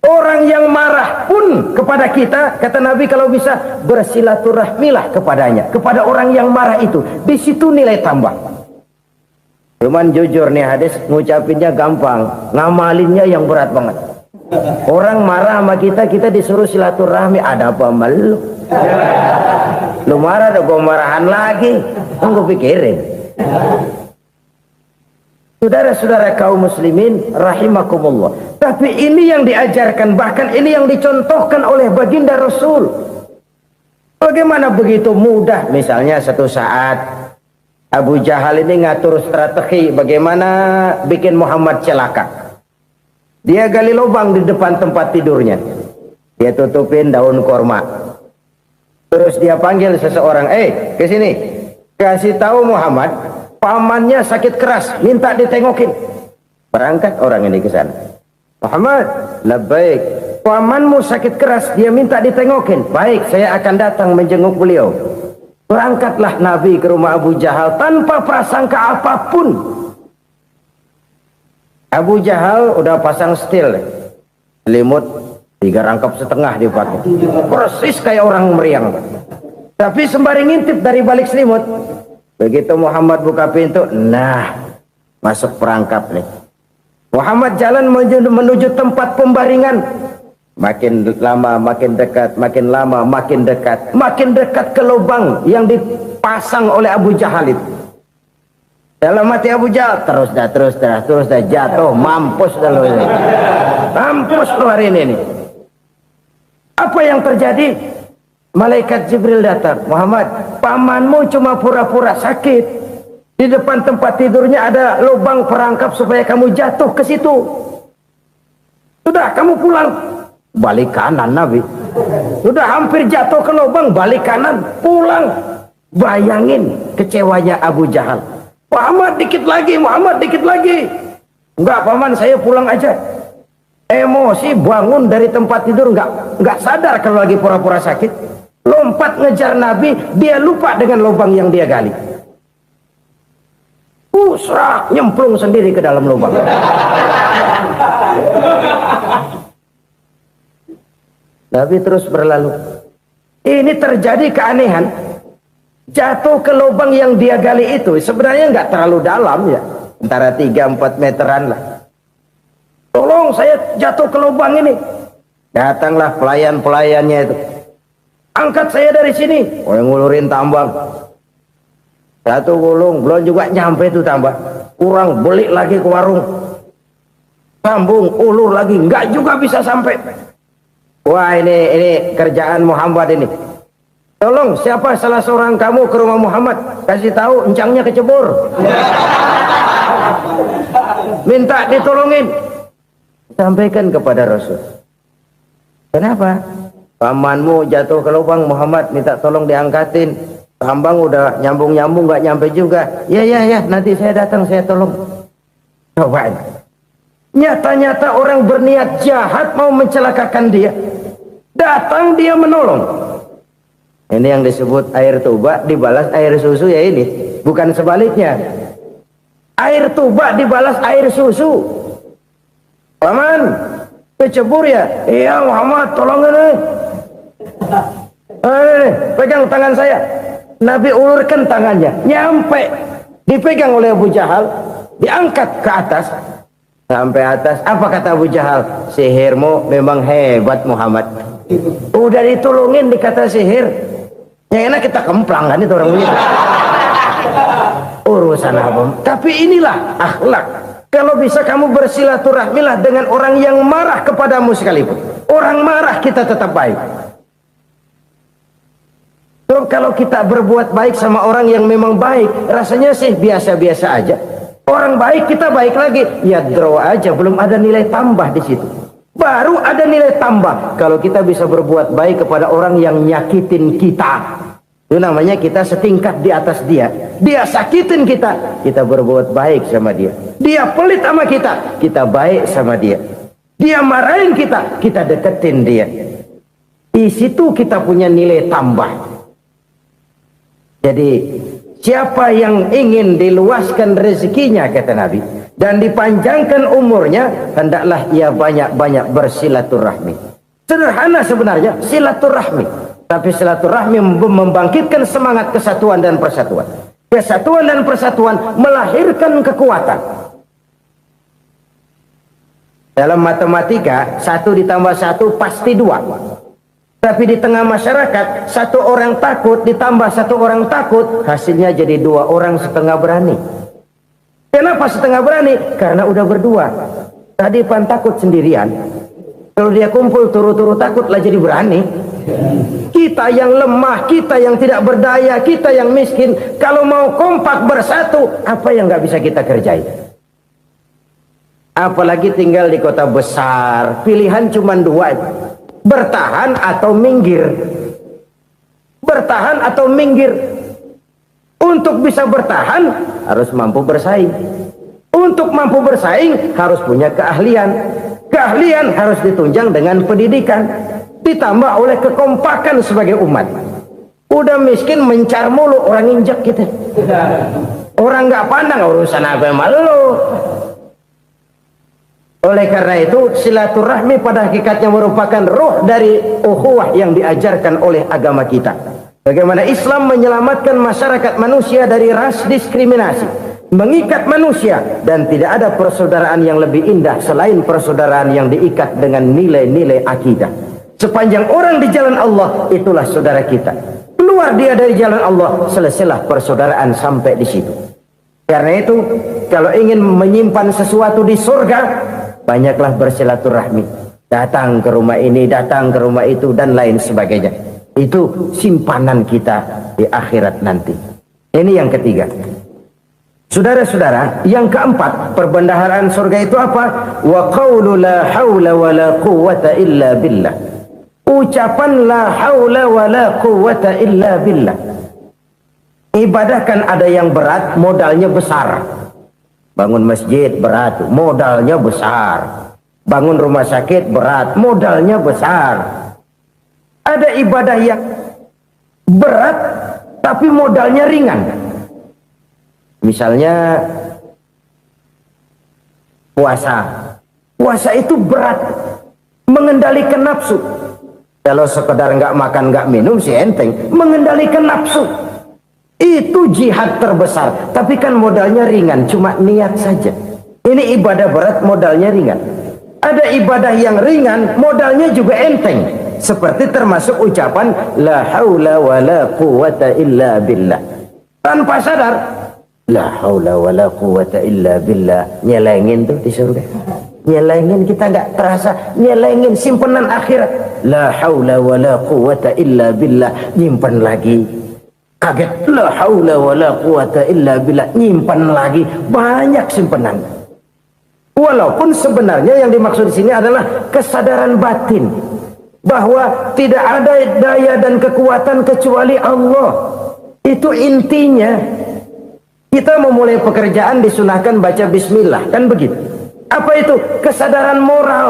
Orang yang marah pun kepada kita, kata Nabi, kalau bisa bersilaturahmilah kepadanya. Kepada orang yang marah itu. Di situ nilai tambah. Cuman jujur nih hadis, ngucapinnya gampang, ngamalinnya yang berat banget. Orang marah sama kita, kita disuruh silaturahmi. Ada apa sama lu? Lu marah, ada gua marahan lagi. Tunggu pikirin. Saudara-saudara kaum muslimin rahimakumullah. Tapi ini yang diajarkan, bahkan ini yang dicontohkan oleh baginda Rasul. Bagaimana begitu mudah, misalnya satu saat Abu Jahal ini ngatur strategi bagaimana bikin Muhammad celaka. Dia gali lubang di depan tempat tidurnya. Dia tutupin daun korma. Terus dia panggil seseorang, ke sini. Kasih tahu Muhammad, pamannya sakit keras, minta ditengokin. Berangkat orang ini ke sana. Muhammad, labbaik. Pamanmu sakit keras, dia minta ditengokin. Baik, saya akan datang menjenguk beliau. Berangkatlah Nabi ke rumah Abu Jahal tanpa prasangka apapun. Abu Jahal udah pasang stil, selimut 3 rangkap setengah dipakai, persis kayak orang meriang. Tapi sembari ngintip dari balik selimut, begitu Muhammad buka pintu, nah masuk perangkap nih. Muhammad jalan menuju tempat pembaringan. Makin lama makin dekat, makin lama makin dekat, makin dekat ke lubang yang dipasang oleh Abu Jahal itu. Dalam hati Abu Jahal, terus dah jatuh, mampus dah lo ini. Mampus lo hari ini. Apa yang terjadi? Malaikat Jibril datang. Muhammad, pamanmu cuma pura-pura sakit. Di depan tempat tidurnya ada lubang perangkap supaya kamu jatuh ke situ. Sudah, kamu pulang. Balik kanan Nabi. Sudah hampir jatuh ke lubang, balik kanan, pulang. Bayangin kecewanya Abu Jahal. Muhammad dikit lagi, Muhammad dikit lagi. Enggak paman, saya pulang aja. Emosi bangun dari tempat tidur, enggak sadar kalau lagi pura-pura sakit. Lompat ngejar Nabi, dia lupa dengan lubang yang dia gali. Serak, nyemplung sendiri ke dalam lubang. Nabi terus berlalu. Ini terjadi keanehan. Jatuh ke lubang yang dia gali itu sebenarnya nggak terlalu dalam ya, antara 3-4 meteran lah. Tolong saya jatuh ke lubang ini. Datanglah pelayan-pelayannya itu. Angkat saya dari sini. Oh, yang ngulurin tambang. Satu gulung, belum juga nyampe itu tambang. Kurang, beli lagi ke warung. Sambung, ulur lagi, nggak juga bisa sampai. Wah, ini kerjaan Muhammad ini. Tolong, siapa salah seorang kamu ke rumah Muhammad, kasih tahu encangnya kecebur. Minta ditolongin. Sampaikan kepada Rasul. Kenapa? pamanmu jatuh ke lubang, Muhammad minta tolong diangkatin. Hambang udah nyambung-nyambung nggak nyampe juga. Ya, nanti saya datang, saya tolong. Coba. Nyata-nyata orang berniat jahat mau mencelakakan dia. Datang dia menolong. Ini yang disebut air tuba dibalas air susu ya ini. Bukan sebaliknya. Air tuba dibalas air susu. Paman, kecebur ya? Iya Muhammad, tolong ini. Pegang tangan saya. Nabi ulurkan tangannya, nyampe, dipegang oleh Abu Jahal, diangkat ke atas, sampai atas. Apa kata Abu Jahal? Sihirmu memang hebat Muhammad. Udah ditolongin dikata sihir. Yang enak kita kemplang kan itu orang begitu. Urusan apa? Tapi inilah akhlak. Kalau bisa kamu bersilaturahmilah dengan orang yang marah kepadamu sekalipun. Orang marah kita tetap baik. So, kalau kita berbuat baik sama orang yang memang baik, rasanya sih biasa-biasa aja. Orang baik kita baik lagi, ya draw aja, belum ada nilai tambah di situ. Baru ada nilai tambah kalau kita bisa berbuat baik kepada orang yang nyakitin kita. Itu namanya kita setingkat di atas dia. Dia sakitin kita, kita berbuat baik sama dia. Dia pelit sama kita, kita baik sama dia. Dia marahin kita, kita deketin dia. Di situ kita punya nilai tambah. Jadi siapa yang ingin diluaskan rezekinya kata Nabi dan dipanjangkan umurnya, hendaklah ia banyak-banyak bersilaturahmi. Sederhana sebenarnya silaturahmi, tapi silaturahmi membangkitkan semangat kesatuan dan persatuan. Kesatuan dan persatuan melahirkan kekuatan. Dalam matematika 1 ditambah 1 pasti 2. Tapi di tengah masyarakat, 1 orang takut ditambah 1 orang takut, hasilnya jadi 2 orang setengah berani. Kenapa setengah berani? Karena udah berdua. Tadi pan takut sendirian. Kalau dia kumpul turu-turu takut lah jadi berani. Kita yang lemah, kita yang tidak berdaya, kita yang miskin, kalau mau kompak bersatu, apa yang nggak bisa kita kerjain? Apalagi tinggal di kota besar, pilihan cuma 2. Bertahan atau minggir. Bertahan atau minggir. Untuk bisa bertahan harus mampu bersaing. Untuk mampu bersaing harus punya keahlian. Keahlian harus ditunjang dengan pendidikan, ditambah oleh kekompakan sebagai umat. Udah miskin mencar mulu, orang injak kita. Orang nggak pandang urusan apa yang malu. Oleh karena itu silaturahmi pada hakikatnya merupakan ruh dari ukhuwah yang diajarkan oleh agama kita. Bagaimana Islam menyelamatkan masyarakat manusia dari ras diskriminasi, mengikat manusia, dan tidak ada persaudaraan yang lebih indah selain persaudaraan yang diikat dengan nilai-nilai akidah. Sepanjang orang di jalan Allah, itulah saudara kita. Keluar dia dari jalan Allah, selesailah persaudaraan sampai di situ. Karena itu, kalau ingin menyimpan sesuatu di surga, banyaklah bersilaturahmi. Datang ke rumah ini, datang ke rumah itu, dan lain sebagainya. Itu simpanan kita di akhirat nanti. Ini yang ketiga. Saudara-saudara, yang keempat, perbendaharaan surga itu apa? Wa qawlu la hawla wa la quwwata illa billah. Ucapan la hawla wa la quwwata illa billah. Ibadah kan ada yang berat, modalnya besar. Bangun masjid berat, modalnya besar. Bangun rumah sakit berat, modalnya besar. Ada ibadah yang berat tapi modalnya ringan. Misalnya puasa. Puasa itu berat, mengendalikan nafsu. Kalau sekedar nggak makan nggak minum sih enteng, mengendalikan nafsu. Itu jihad terbesar, tapi kan modalnya ringan, cuma niat saja. Ini ibadah berat, modalnya ringan. Ada ibadah yang ringan, modalnya juga enteng. Seperti termasuk ucapan la haula wa la quwwata illa billah. Tanpa sadar, la haula wa la quwwata illa billah. Nyelengin tuh di surga. Nyelengin, kita nggak terasa, nyelengin simpenan akhirat. La haula wa la quwwata illa billah. Nyimpen lagi. Kaget, la haula wa la quwwata illa billah, nyimpan lagi, banyak simpenan. Walaupun sebenarnya yang dimaksud di sini adalah kesadaran batin. bahwa tidak ada daya dan kekuatan kecuali Allah. Itu intinya. Kita memulai pekerjaan disunahkan baca bismillah, kan begitu? Apa itu? Kesadaran moral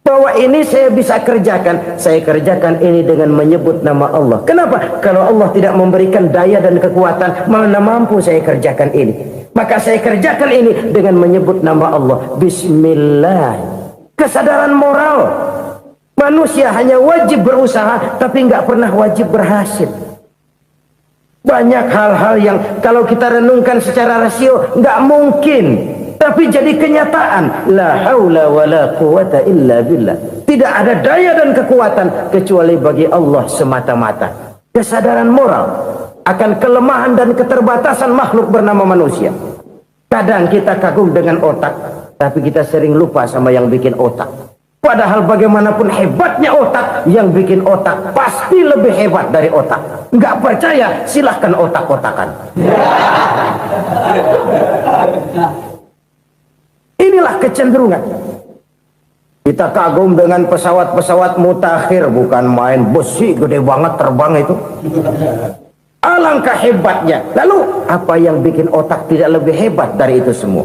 bahwa ini saya bisa kerjakan. Saya kerjakan ini dengan menyebut nama Allah. Kenapa? Kalau Allah tidak memberikan daya dan kekuatan, mana mampu saya kerjakan ini. Maka saya kerjakan ini dengan menyebut nama Allah. Bismillah. Kesadaran moral. Manusia hanya wajib berusaha, tapi nggak pernah wajib berhasil. Banyak hal-hal yang kalau kita renungkan secara rasio nggak mungkin, tapi jadi kenyataan. La haula wala quwata illa billah. Tidak ada daya dan kekuatan kecuali bagi Allah semata-mata. Kesadaran moral akan kelemahan dan keterbatasan makhluk bernama manusia. Kadang kita kagum dengan otak, tapi kita sering lupa sama yang bikin otak. Padahal bagaimanapun hebatnya otak, yang bikin otak pasti lebih hebat dari otak. Nggak percaya, silahkan otak-otakan. Inilah kecenderungan. Kita kagum dengan pesawat-pesawat mutakhir, bukan main, besi gede banget terbang itu. Alangkah hebatnya. Lalu apa yang bikin otak tidak lebih hebat dari itu semua?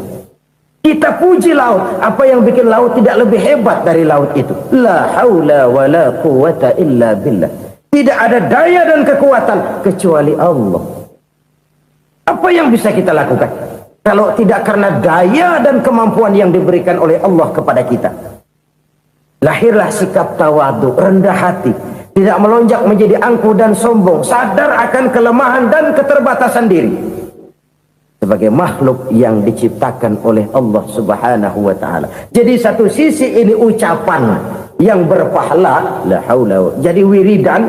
Kita puji laut, apa yang bikin laut tidak lebih hebat dari laut itu? La haula wala quwata illa billah. Tidak ada daya dan kekuatan kecuali Allah. Apa yang bisa kita lakukan kalau tidak karena daya dan kemampuan yang diberikan oleh Allah kepada kita? Lahirlah sikap tawadu, rendah hati, tidak melonjak menjadi angkuh dan sombong, sadar akan kelemahan dan keterbatasan diri. Sebagai makhluk yang diciptakan oleh Allah Subhanahu wa ta'ala. Jadi satu sisi ini ucapan yang berpahala, la haula, jadi wiridan.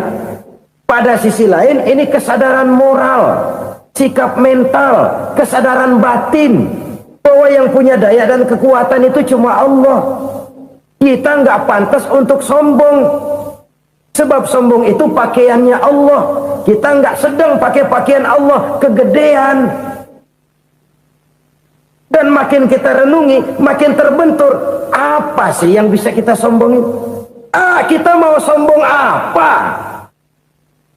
Pada sisi lain ini kesadaran moral, sikap mental, kesadaran batin bahwa yang punya daya dan kekuatan itu cuma Allah. Kita nggak pantas untuk sombong, sebab sombong itu pakaiannya Allah. Kita nggak sedang pakai pakaian Allah, kegedean. Dan makin kita renungi, makin terbentur. Apa sih yang bisa kita sombongin? Kita mau sombong apa?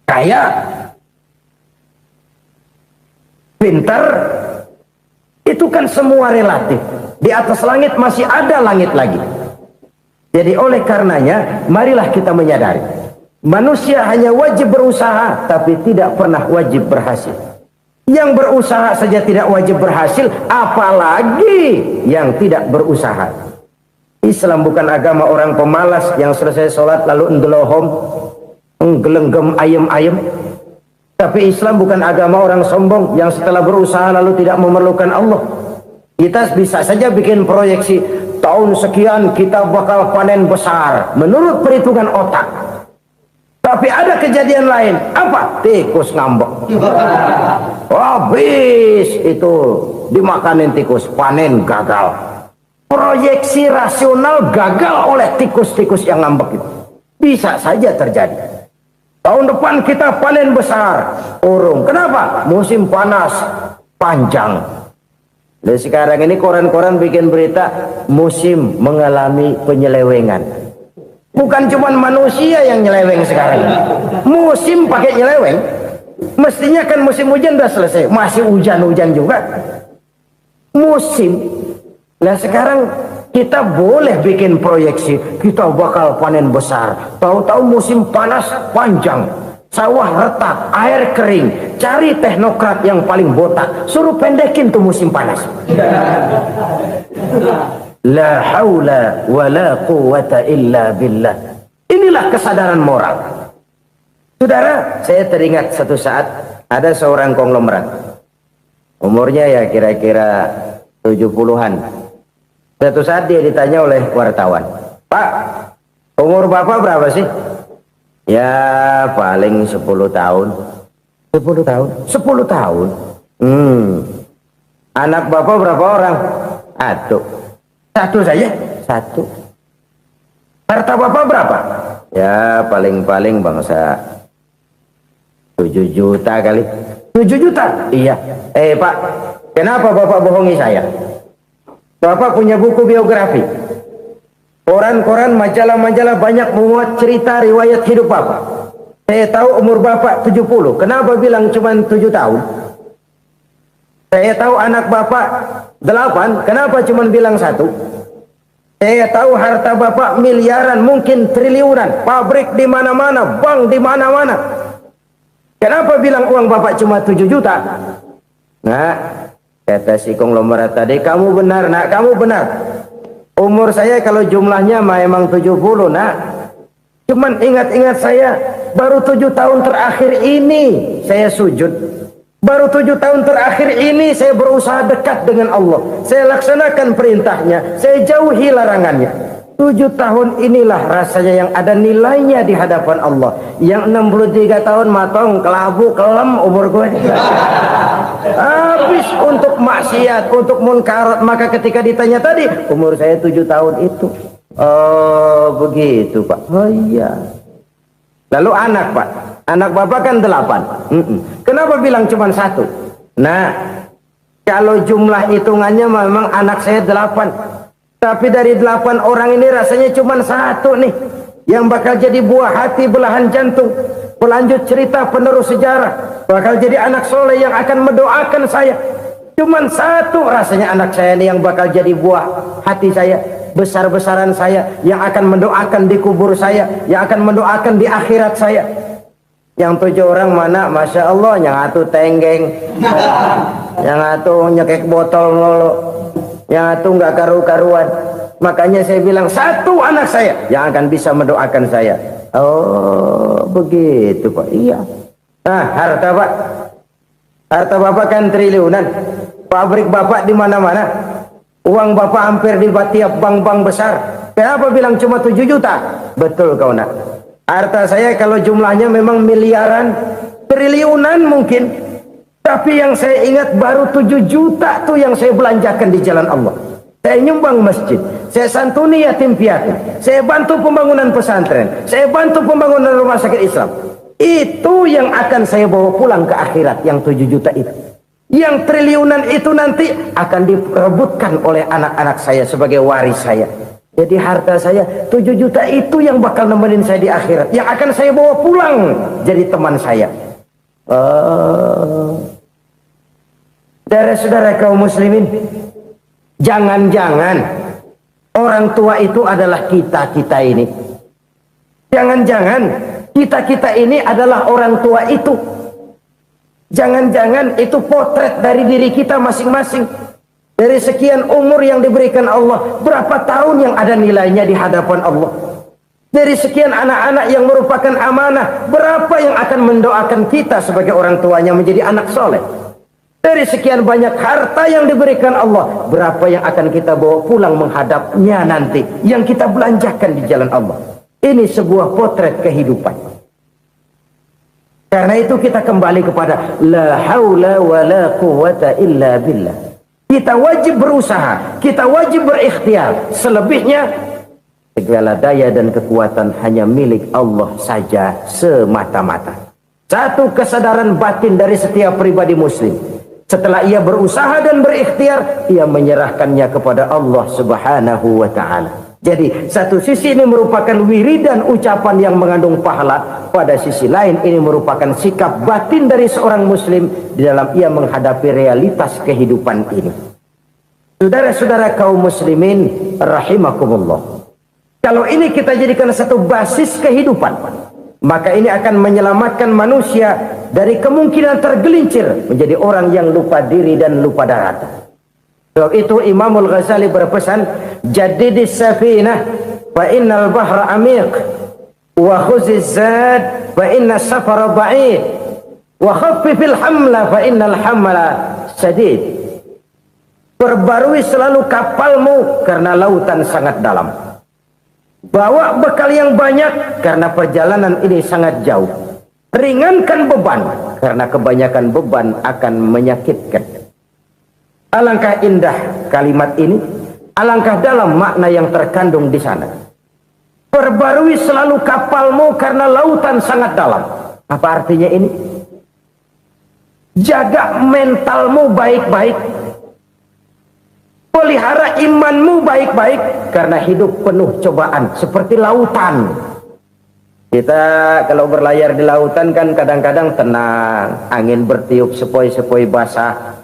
Kaya, pintar, itu kan semua relatif. Di atas langit masih ada langit lagi. Jadi oleh karenanya, marilah kita menyadari. Manusia hanya wajib berusaha, tapi tidak pernah wajib berhasil. Yang berusaha saja tidak wajib berhasil, apalagi yang tidak berusaha. Islam bukan agama orang pemalas yang selesai sholat lalu ngelohom, nggelenggem ayem-ayem. Tapi Islam bukan agama orang sombong yang setelah berusaha lalu tidak memerlukan Allah. Kita bisa saja bikin proyeksi, tahun sekian kita bakal panen besar menurut perhitungan otak. Tapi ada kejadian lain. Apa? Tikus ngambek. Habis itu dimakanin tikus, panen gagal. Proyeksi rasional gagal oleh tikus-tikus yang ngambek itu. Bisa saja terjadi. Tahun depan kita panen besar, urung. Kenapa? Musim panas panjang. Dan sekarang ini koran-koran bikin berita musim mengalami penyelewengan. Bukan cuma manusia yang nyeleweng sekarang. Musim pakai nyeleweng. Mestinya kan musim hujan udah selesai, masih hujan-hujan juga. Musim. Nah sekarang kita boleh bikin proyeksi, kita bakal panen besar. Tahu-tahu musim panas panjang, sawah retak, air kering. Cari teknokrat yang paling botak, suruh pendekin tuh musim panas. La haula wala quwata illa billah. Inilah kesadaran moral. Saudara, saya teringat satu saat ada seorang konglomerat. Umurnya ya kira-kira 70-an. Satu saat dia ditanya oleh wartawan, "Pak, umur Bapak berapa sih?" "Ya, paling 10 tahun." 10 tahun? 10 tahun? Anak Bapak berapa orang? Aduh. Satu saja? Satu. Harta Bapak berapa? Ya paling-paling bangsa 7 juta kali. 7 juta? Iya. Pak, kenapa Bapak bohongi saya? Bapak punya buku biografi. Koran-koran, majalah-majalah banyak memuat cerita riwayat hidup Bapak. Saya tahu umur Bapak 70. Kenapa bilang cuma 7 tahun? Saya tahu anak Bapak 8. Kenapa cuma bilang 1? Saya tahu harta Bapak miliaran, mungkin triliunan. Pabrik di mana-mana, bank di mana-mana. Kenapa bilang uang Bapak cuma 7 juta? Nah, kata si konglomerat tadi, kamu benar nak, kamu benar. Umur saya kalau jumlahnya memang 70 nak. Cuman ingat-ingat saya, baru 7 tahun terakhir ini saya sujud. Baru 7 tahun terakhir ini saya berusaha dekat dengan Allah. Saya laksanakan perintahnya, saya jauhi larangannya. 7 tahun inilah rasanya yang ada nilainya di hadapan Allah. Yang 63 tahun matong, kelabu, kelem umur gue. Habis untuk maksiat, untuk munkarat. Maka ketika ditanya tadi, umur saya 7 tahun itu. Oh begitu Pak. Oh iya. Lalu anak Pak. Anak Bapak kan 8. Kenapa bilang cuma 1? Nah, kalau jumlah hitungannya memang anak saya 8. Tapi dari 8 orang ini rasanya cuma 1 nih yang bakal jadi buah hati, belahan jantung, pelanjut cerita, penerus sejarah, bakal jadi anak soleh yang akan mendoakan saya. Cuma 1 rasanya anak saya ini yang bakal jadi buah hati saya, besar-besaran saya, yang akan mendoakan di kubur saya, yang akan mendoakan di akhirat saya. Yang 7 orang mana? Masya Allah, yang atu tenggeng, yang atu nyekek botol nolo, yang atu nggak karu-karuan. Makanya saya bilang 1 anak saya yang akan bisa mendoakan saya. Oh begitu Pak. Iya. Nah harta Pak, harta Bapak kan triliunan. Pabrik Bapak di mana-mana. Uang Bapak hampir di tiap bank-bank besar. Kenapa bilang cuma 7 juta? Betul kau nak. Harta saya kalau jumlahnya memang miliaran, triliunan mungkin. Tapi yang saya ingat baru 7 juta tuh yang saya belanjakan di jalan Allah. Saya nyumbang masjid, saya santuni yatim piatu, saya bantu pembangunan pesantren, saya bantu pembangunan rumah sakit Islam. Itu yang akan saya bawa pulang ke akhirat, yang 7 juta itu. Yang triliunan itu nanti akan diperebutkan oleh anak-anak saya sebagai waris saya. Jadi harta saya 7 juta itu yang bakal nemenin saya di akhirat, yang akan saya bawa pulang jadi teman saya. Saudara-saudara kaum muslimin, jangan-jangan orang tua itu adalah kita-kita ini. Jangan-jangan kita-kita ini adalah orang tua itu. Jangan-jangan itu potret dari diri kita masing-masing. Dari sekian umur yang diberikan Allah, berapa tahun yang ada nilainya di hadapan Allah? Dari sekian anak-anak yang merupakan amanah, berapa yang akan mendoakan kita sebagai orang tuanya menjadi anak soleh? Dari sekian banyak harta yang diberikan Allah, berapa yang akan kita bawa pulang menghadapnya nanti, yang kita belanjakan di jalan Allah? Ini sebuah potret kehidupan. Karena itu kita kembali kepada la haula wa la quwwata illa billah. Kita wajib berusaha, kita wajib berikhtiar. Selebihnya segala daya dan kekuatan hanya milik Allah saja semata-mata. Satu kesadaran batin dari setiap pribadi muslim. Setelah ia berusaha dan berikhtiar, ia menyerahkannya kepada Allah Subhanahu wa ta'ala. Jadi satu sisi ini merupakan wiridan ucapan yang mengandung pahala, pada sisi lain ini merupakan sikap batin dari seorang muslim di dalam ia menghadapi realitas kehidupan ini. Saudara-saudara kaum muslimin rahimakumullah, kalau ini kita jadikan satu basis kehidupan, maka ini akan menyelamatkan manusia dari kemungkinan tergelincir menjadi orang yang lupa diri dan lupa darat. Sebab itu Imamul Ghazali berpesan, jadidis safinah fa innal bahra amiq wa khuziz zad fa inna safara ba'id wa khaffifil hamla fa innal hamla sadid. Perbarui selalu kapalmu karena lautan sangat dalam. Bawa bekal yang banyak karena perjalanan ini sangat jauh. Ringankan beban karena kebanyakan beban akan menyakitkan. Alangkah indah kalimat ini, alangkah dalam makna yang terkandung di sana. Perbarui selalu kapalmu karena lautan sangat dalam. Apa artinya ini? Jaga mentalmu baik-baik. Pelihara imanmu baik-baik karena hidup penuh cobaan seperti lautan. Kita kalau berlayar di lautan kan kadang-kadang tenang, angin bertiup sepoi-sepoi basah.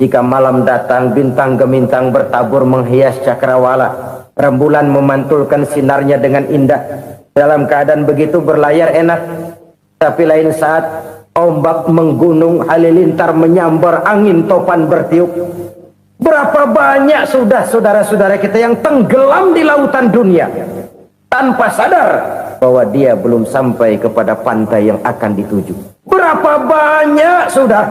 Jika malam datang, bintang gemintang bertabur menghias cakrawala. Rembulan memantulkan sinarnya dengan indah. Dalam keadaan begitu berlayar enak. Tapi lain saat ombak menggunung, halilintar menyambar, angin topan bertiup. Berapa banyak sudah saudara-saudara kita yang tenggelam di lautan dunia tanpa sadar bahwa dia belum sampai kepada pantai yang akan dituju. Berapa banyak sudah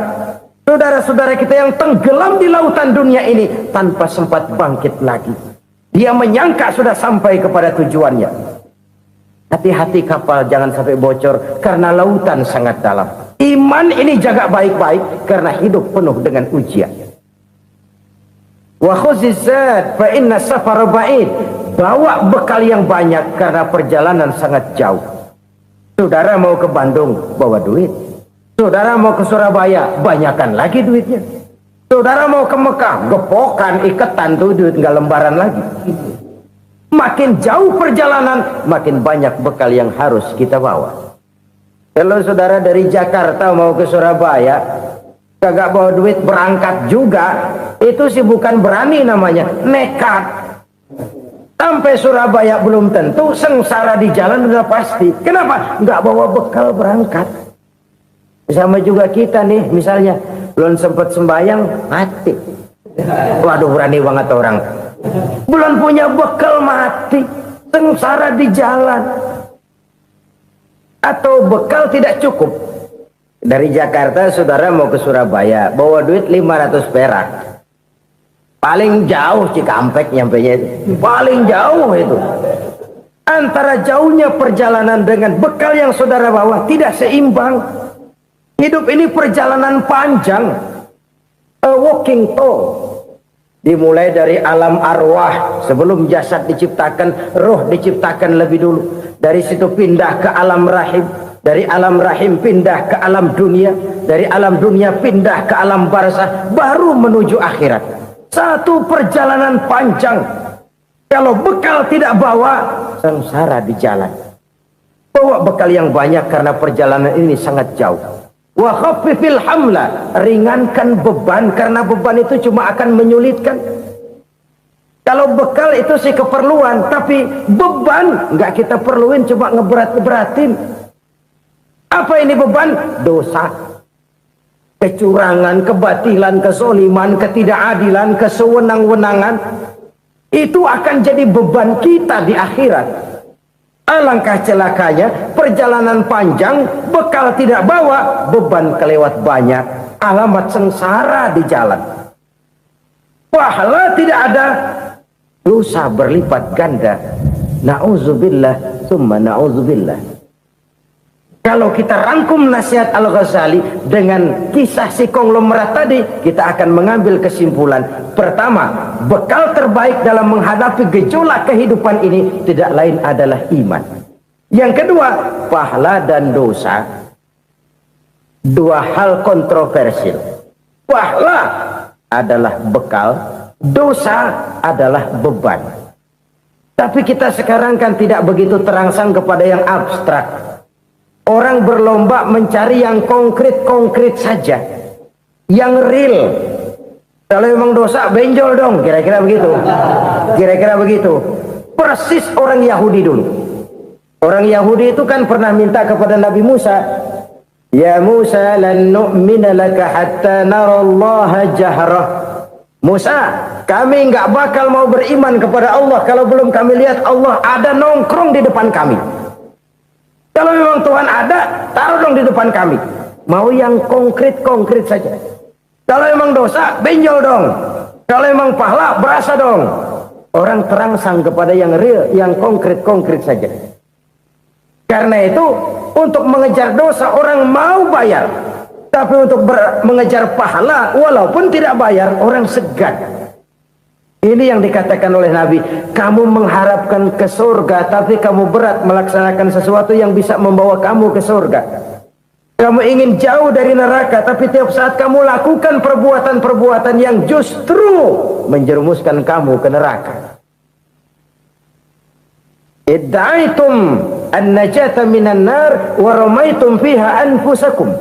saudara-saudara kita yang tenggelam di lautan dunia ini tanpa sempat bangkit lagi. Dia menyangka sudah sampai kepada tujuannya. Hati-hati kapal jangan sampai bocor karena lautan sangat dalam. Iman ini jaga baik-baik karena hidup penuh dengan ujian. Wa khuzizat fa inna safara ba'id. Bawa bekal yang banyak karena perjalanan sangat jauh. Saudara mau ke Bandung, bawa duit. Saudara mau ke Surabaya, banyakan lagi duitnya. Saudara mau ke Mekah, gepokan, iketan tuh duit nggak lembaran lagi. Makin jauh perjalanan, makin banyak bekal yang harus kita bawa. Kalau saudara dari Jakarta mau ke Surabaya, kagak bawa duit berangkat juga, itu sih bukan berani namanya, nekat. Sampai Surabaya belum tentu, sengsara di jalan udah pasti. Kenapa? Nggak bawa bekal berangkat. Sama juga kita nih, misalnya belum sempat sembahyang, mati. Waduh, berani banget orang. Belum punya bekal, mati. Sengsara di jalan. Atau bekal tidak cukup. Dari Jakarta saudara mau ke Surabaya, bawa duit 500 perak. Paling jauh Cikampek nyampenya itu. Paling jauh itu. Antara jauhnya perjalanan dengan bekal yang saudara bawa tidak seimbang. Hidup ini perjalanan panjang. A walking tour. Dimulai dari alam arwah. Sebelum jasad diciptakan, roh diciptakan lebih dulu. Dari situ pindah ke alam rahim. Dari alam rahim pindah ke alam dunia. Dari alam dunia pindah ke alam barzah. Baru menuju akhirat. Satu perjalanan panjang. Kalau bekal tidak bawa, sengsara di jalan. Bawa bekal yang banyak karena perjalanan ini sangat jauh. Wa khaffifil hamla, ringankan beban karena beban itu cuma akan menyulitkan. Kalau bekal itu sih keperluan, tapi beban nggak kita perluin, cuma ngeberat-beratin. Apa ini beban? Dosa, kecurangan, kebatilan, kesoliman, ketidakadilan, kesewenang-wenangan. Itu akan jadi beban kita di akhirat. Alangkah celakanya, perjalanan panjang, bekal tidak bawa, beban kelewat banyak, alamat sengsara di jalan. Pahala tidak ada, dosa berlipat ganda. Na'udzubillah, summa na'udzubillah. Kalau kita rangkum nasihat Al-Ghazali dengan kisah si konglomerat tadi, kita akan mengambil kesimpulan. Pertama, bekal terbaik dalam menghadapi gejolak kehidupan ini tidak lain adalah iman. Yang kedua, pahala dan dosa. Dua hal kontroversial. Pahala adalah bekal, dosa adalah beban. Tapi kita sekarang kan tidak begitu terangsang kepada yang abstrak. Orang berlomba mencari yang konkret-konkret saja. Yang real. Kalau memang dosa, benjol dong. Kira-kira begitu. Kira-kira begitu. Persis orang Yahudi dulu. Orang Yahudi itu kan pernah minta kepada Nabi Musa. Ya Musa, lan nu'mina laka hatta narallaha jahrah. Musa, kami nggak bakal mau beriman kepada Allah kalau belum kami lihat Allah ada nongkrong di depan kami. Kalau memang Tuhan ada, taruh dong di depan kami. Mau yang konkret-konkret saja. Kalau memang dosa, benjol dong. Kalau memang pahala, berasa dong. Orang terangsang kepada yang real, yang konkret-konkret saja. Karena itu, untuk mengejar dosa, orang mau bayar. Tapi untuk mengejar pahala, walaupun tidak bayar, orang segan. Ini yang dikatakan oleh Nabi, kamu mengharapkan ke surga, tapi kamu berat melaksanakan sesuatu yang bisa membawa kamu ke surga. Kamu ingin jauh dari neraka, tapi tiap saat kamu lakukan perbuatan-perbuatan yang justru menjerumuskan kamu ke neraka. Idda'aitum an-najata minan nar wa ramaitum fiha anfusakum.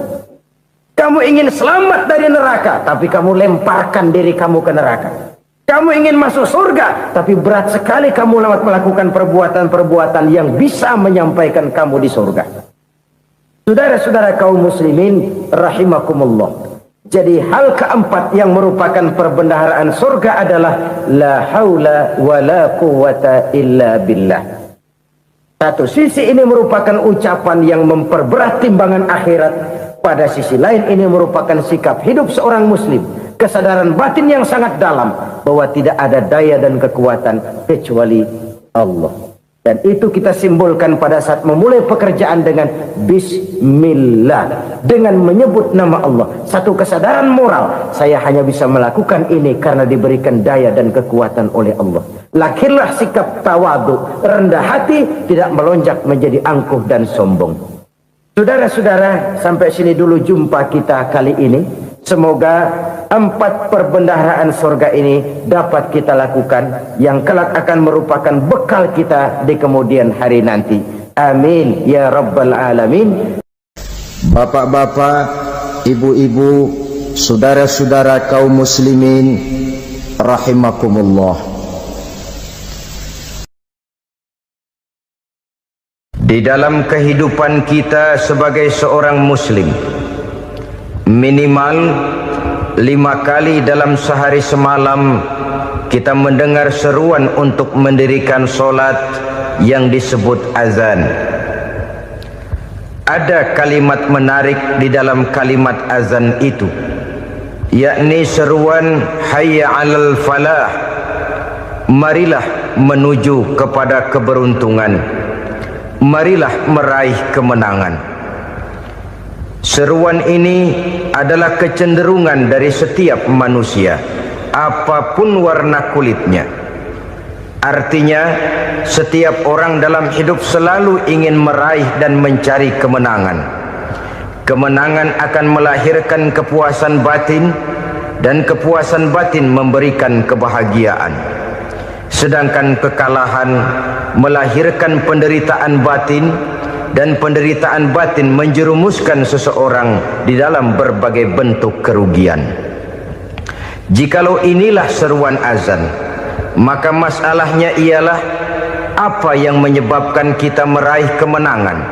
Kamu ingin selamat dari neraka, tapi kamu lemparkan diri kamu ke neraka. Kamu ingin masuk surga, tapi berat sekali kamu melakukan perbuatan-perbuatan yang bisa menyampaikan kamu di surga. Saudara-saudara kaum muslimin rahimakumullah. Jadi hal keempat yang merupakan perbendaharaan surga adalah la haula wa la quwwata illa billah. Satu sisi ini merupakan ucapan yang memperberat timbangan akhirat. Pada sisi lain ini merupakan sikap hidup seorang muslim. Kesadaran batin yang sangat dalam bahwa tidak ada daya dan kekuatan kecuali Allah. Dan itu kita simbolkan pada saat memulai pekerjaan dengan Bismillah. Dengan menyebut nama Allah. Satu kesadaran moral. Saya hanya bisa melakukan ini karena diberikan daya dan kekuatan oleh Allah. Lahirlah sikap tawadu, rendah hati, tidak melonjak menjadi angkuh dan sombong. Saudara-saudara, sampai sini dulu jumpa kita kali ini. Semoga 4 perbendaharaan surga ini dapat kita lakukan, yang kelak akan merupakan bekal kita di kemudian hari nanti. Amin ya rabbal alamin. Bapak-bapak, ibu-ibu, saudara-saudara kaum muslimin rahimakumullah. Di dalam kehidupan kita sebagai seorang muslim, minimal 5 kali dalam sehari semalam kita mendengar seruan untuk mendirikan solat yang disebut azan. Ada kalimat menarik di dalam kalimat azan itu, yakni seruan hayya 'alal falah, marilah menuju kepada keberuntungan, marilah meraih kemenangan. Seruan ini adalah kecenderungan dari setiap manusia, apapun warna kulitnya. Artinya, setiap orang dalam hidup selalu ingin meraih dan mencari kemenangan. Kemenangan akan melahirkan kepuasan batin, dan kepuasan batin memberikan kebahagiaan. Sedangkan kekalahan melahirkan penderitaan batin, dan penderitaan batin menjerumuskan seseorang di dalam berbagai bentuk kerugian. Jikalau inilah seruan azan, maka masalahnya ialah apa yang menyebabkan kita meraih kemenangan.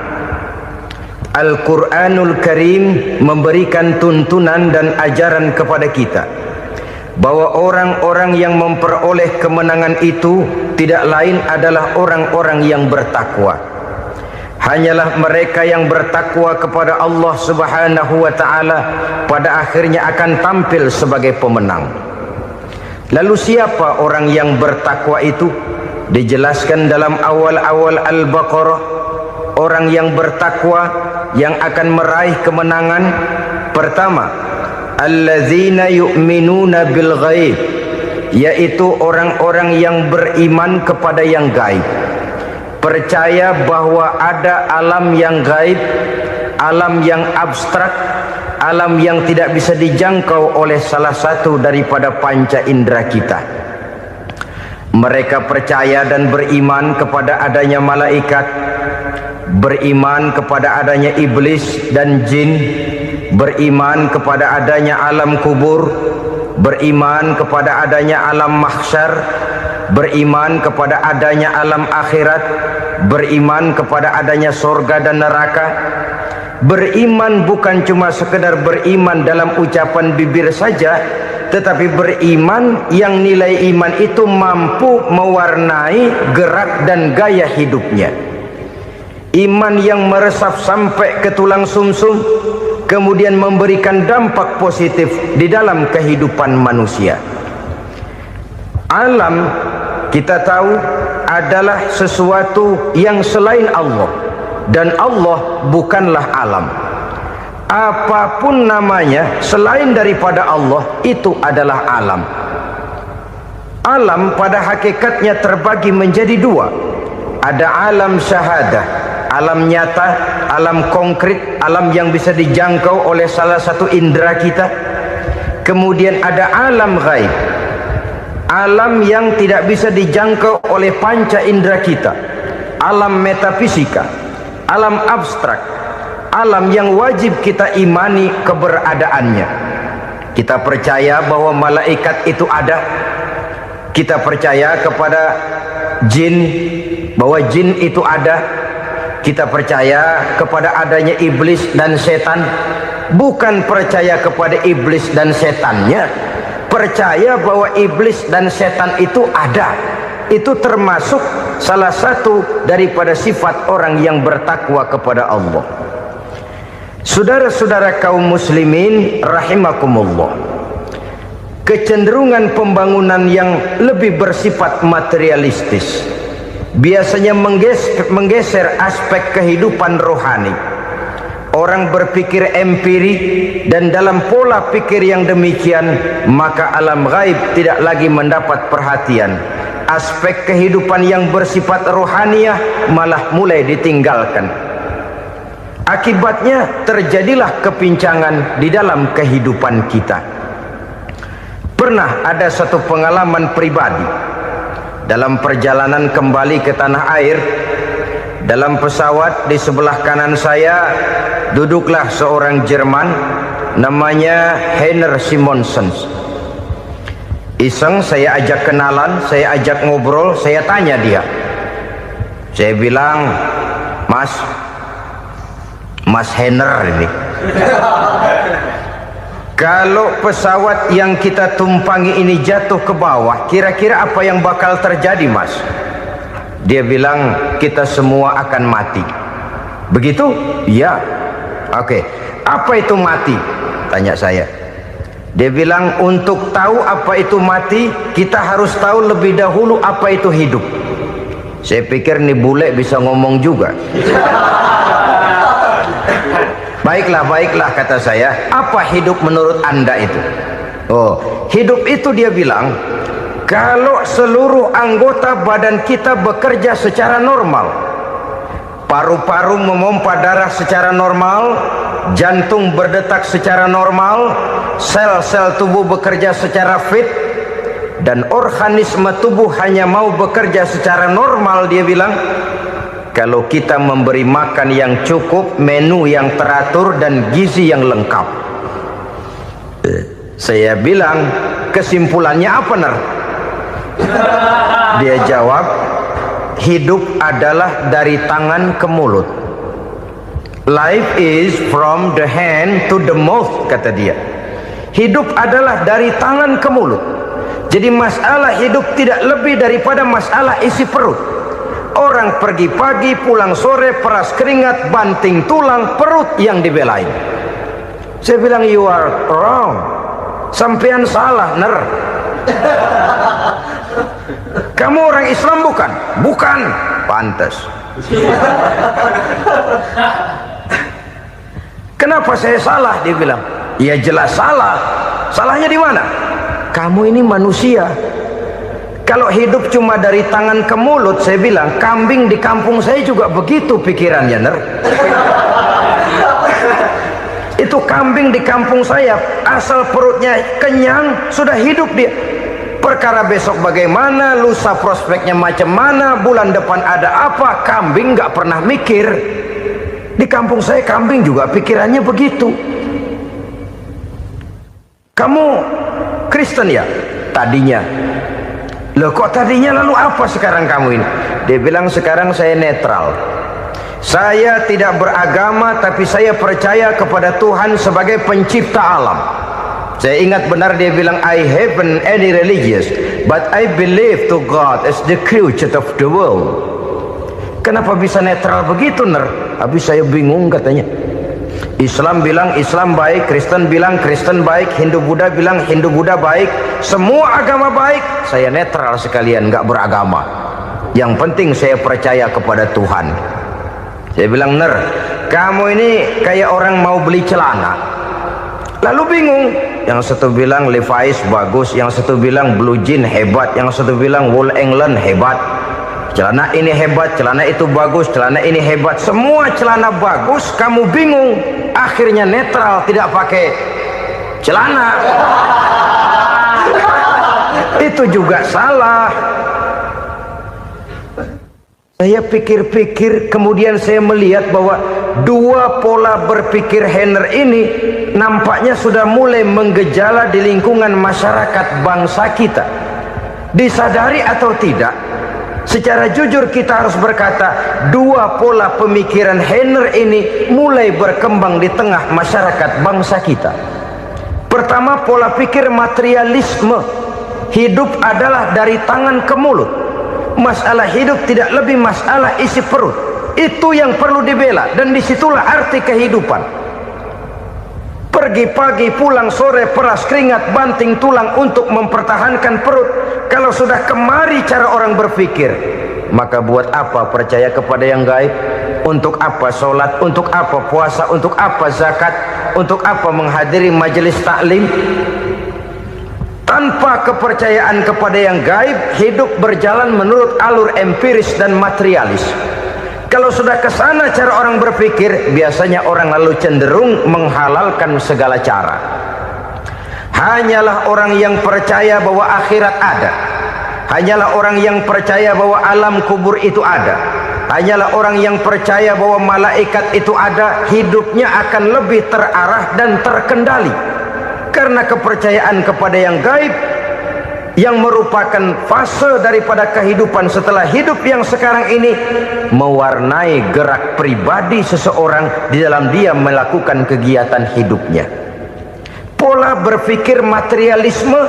Al-Quranul Karim memberikan tuntunan dan ajaran kepada kita bahwa orang-orang yang memperoleh kemenangan itu tidak lain adalah orang-orang yang bertakwa. Hanyalah mereka yang bertakwa kepada Allah Subhanahu wa ta'ala pada akhirnya akan tampil sebagai pemenang. Lalu siapa orang yang bertakwa itu? Dijelaskan dalam awal-awal Al-Baqarah, orang yang bertakwa yang akan meraih kemenangan. Pertama, allazina yu'minuna bil ghaib, yaitu orang-orang yang beriman kepada yang gaib. Percaya bahwa ada alam yang gaib, alam yang abstrak, alam yang tidak bisa dijangkau oleh salah satu daripada panca indera kita. Mereka percaya dan beriman kepada adanya malaikat, beriman kepada adanya iblis dan jin, beriman kepada adanya alam kubur, beriman kepada adanya alam mahsyar, beriman kepada adanya alam akhirat, beriman kepada adanya surga dan neraka. Beriman bukan cuma sekedar beriman dalam ucapan bibir saja, tetapi beriman yang nilai iman itu mampu mewarnai gerak dan gaya hidupnya. Iman yang meresap sampai ke tulang sumsum, kemudian memberikan dampak positif di dalam kehidupan manusia. Alam, kita tahu, adalah sesuatu yang selain Allah, dan Allah bukanlah alam. Apapun namanya selain daripada Allah, itu adalah alam. Alam pada hakikatnya terbagi menjadi 2. Ada alam syahadah, alam nyata, alam konkret, alam yang bisa dijangkau oleh salah satu indera kita. Kemudian ada alam ghaib, alam yang tidak bisa dijangkau oleh panca indera kita, alam metafisika, alam abstrak, alam yang wajib kita imani keberadaannya. Kita percaya bahwa malaikat itu ada, kita percaya kepada jin, bahwa jin itu ada, kita percaya kepada adanya iblis dan setan. Bukan percaya kepada iblis dan setannya, percaya bahwa iblis dan setan itu ada. Itu termasuk salah satu daripada sifat orang yang bertakwa kepada Allah. Saudara-saudara kaum muslimin rahimakumullah, kecenderungan pembangunan yang lebih bersifat materialistis biasanya menggeser aspek kehidupan rohani. Orang berpikir empiri, dan dalam pola pikir yang demikian maka alam gaib tidak lagi mendapat perhatian. Aspek kehidupan yang bersifat rohaniah malah mulai ditinggalkan. Akibatnya terjadilah kepincangan di dalam kehidupan kita. Pernah ada satu pengalaman pribadi dalam perjalanan kembali ke tanah air. Dalam pesawat di sebelah kanan saya duduklah seorang Jerman namanya Heiner Simonsen. Iseng saya ajak kenalan, saya ajak ngobrol, saya tanya dia. Saya bilang, Mas Heiner ini, kalau pesawat yang kita tumpangi ini jatuh ke bawah, kira-kira apa yang bakal terjadi, Mas? Dia bilang, kita semua akan mati. Begitu? Ya. Oke. Apa itu mati? Tanya saya. Dia bilang, untuk tahu apa itu mati, kita harus tahu lebih dahulu apa itu hidup. Saya pikir nih bule bisa ngomong juga. Baiklah kata saya. Apa hidup menurut Anda itu? Oh, hidup itu dia bilang, kalau seluruh anggota badan kita bekerja secara normal, paru-paru memompa darah secara normal, jantung berdetak secara normal, sel-sel tubuh bekerja secara fit, dan organisme tubuh hanya mau bekerja secara normal, dia bilang, kalau kita memberi makan yang cukup, menu yang teratur, dan gizi yang lengkap. Saya bilang, kesimpulannya apa, Ner? Dia jawab, hidup adalah dari tangan ke mulut. Life is from the hand to the mouth, kata dia. Hidup adalah dari tangan ke mulut. Jadi masalah hidup tidak lebih daripada masalah isi perut. Orang pergi pagi, pulang sore, peras keringat, banting tulang, perut yang dibelain. Saya bilang, you are wrong. Sampean salah, Ner. Kamu orang Islam bukan? Bukan. Pantas. Kenapa saya salah? Dia bilang, ya jelas salah. Salahnya di mana? Kamu ini manusia. Kalau hidup cuma dari tangan ke mulut, saya bilang, kambing di kampung saya juga begitu pikirannya, Ner. Itu kambing di kampung saya, asal perutnya kenyang, sudah hidup dia. Perkara besok bagaimana, lusa prospeknya macam mana, bulan depan ada apa, kambing nggak pernah mikir. Di kampung saya kambing juga pikirannya begitu. Kamu Kristen ya? Tadinya. Loh kok tadinya, lalu apa sekarang kamu ini? Dia bilang, sekarang saya netral. Saya tidak beragama, tapi saya percaya kepada Tuhan sebagai pencipta alam. Saya ingat benar dia bilang, I haven't any religious, but I believe to God as the creator of the world. Kenapa bisa netral begitu, Ner? Habis saya bingung katanya. Islam bilang Islam baik, Kristen bilang Kristen baik, Hindu Buddha bilang Hindu Buddha baik, semua agama baik. Saya netral sekalian, nggak beragama. Yang penting saya percaya kepada Tuhan. Saya bilang, Ner, kamu ini kayak orang mau beli celana. Lalu bingung, yang satu bilang Levi's bagus, yang satu bilang Blue Jean hebat, yang satu bilang Wool England hebat. celana ini hebat, celana itu bagus, celana ini hebat, semua celana bagus, kamu bingung, akhirnya netral, tidak pakai celana. Itu juga salah. Saya pikir-pikir, kemudian saya melihat bahwa dua pola berpikir Henner ini nampaknya sudah mulai menggejala di lingkungan masyarakat bangsa kita. Disadari atau tidak, secara jujur kita harus berkata, dua pola pemikiran Henner ini mulai berkembang di tengah masyarakat bangsa kita. Pertama, pola pikir materialisme. Hidup adalah dari tangan ke mulut. Masalah hidup tidak lebih masalah isi perut. Itu yang perlu dibela, dan disitulah arti kehidupan. Pergi pagi, pulang sore, peras keringat, banting tulang untuk mempertahankan perut. Kalau sudah kemari cara orang berpikir, maka buat apa percaya kepada yang gaib? Untuk apa sholat? Untuk apa puasa? Untuk apa zakat? Untuk apa menghadiri majelis taklim? Tanpa kepercayaan kepada yang gaib, hidup berjalan menurut alur empiris dan materialis. Kalau sudah ke sana cara orang berpikir, biasanya orang lalu cenderung menghalalkan segala cara. Hanyalah orang yang percaya bahwa akhirat ada, hanyalah orang yang percaya bahwa alam kubur itu ada, hanyalah orang yang percaya bahwa malaikat itu ada, hidupnya akan lebih terarah dan terkendali. Karena kepercayaan kepada yang gaib, yang merupakan fase daripada kehidupan setelah hidup yang sekarang ini, mewarnai gerak pribadi seseorang di dalam dia melakukan kegiatan hidupnya. Pola berpikir materialisme,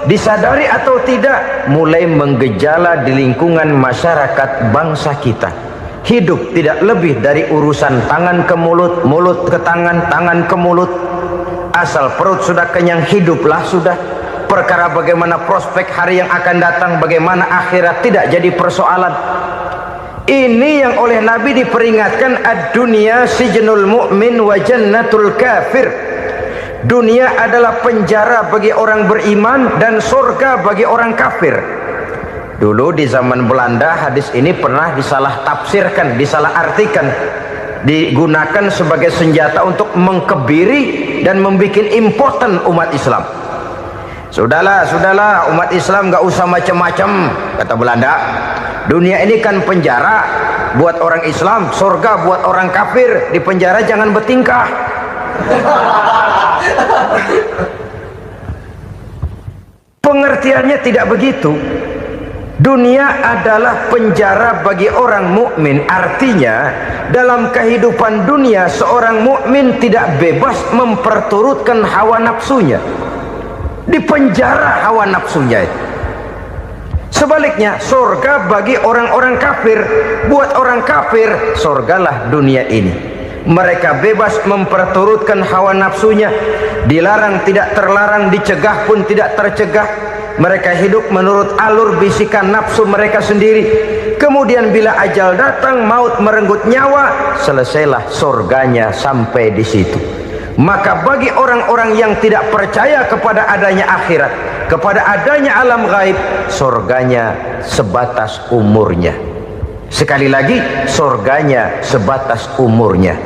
disadari atau tidak, mulai menggejala di lingkungan masyarakat bangsa kita. Hidup tidak lebih dari urusan tangan ke mulut, mulut ke tangan, tangan ke mulut. Asal perut sudah kenyang, hiduplah sudah. Perkara bagaimana prospek hari yang akan datang, bagaimana akhirat, tidak jadi persoalan. Ini yang oleh Nabi diperingatkan, ad-dunya sijnul mu'min wa jannatul kafir. Dunia adalah penjara bagi orang beriman dan surga bagi orang kafir. Dulu di zaman Belanda hadis ini pernah disalah tafsirkan, disalah artikan, digunakan sebagai senjata untuk mengkebiri dan membuat impoten umat Islam. Sudahlah umat Islam gak usah macam-macam, kata Belanda. Dunia ini kan penjara buat orang Islam, surga buat orang kafir. Di penjara jangan bertingkah. Pengertiannya tidak begitu. Dunia adalah penjara bagi orang mukmin. Artinya dalam kehidupan dunia seorang mukmin tidak bebas memperturutkan hawa nafsunya. Di penjara hawa nafsunya itu. Sebaliknya surga bagi orang-orang kafir. Buat orang kafir, surgalah dunia ini. Mereka bebas memperturutkan hawa nafsunya. Dilarang tidak terlarang, dicegah pun tidak tercegah. Mereka hidup menurut alur bisikan nafsu mereka sendiri. Kemudian bila ajal datang, maut merenggut nyawa, selesailah surganya sampai di situ. Maka bagi orang-orang yang tidak percaya kepada adanya akhirat, kepada adanya alam gaib, surganya sebatas umurnya. Sekali lagi, surganya sebatas umurnya.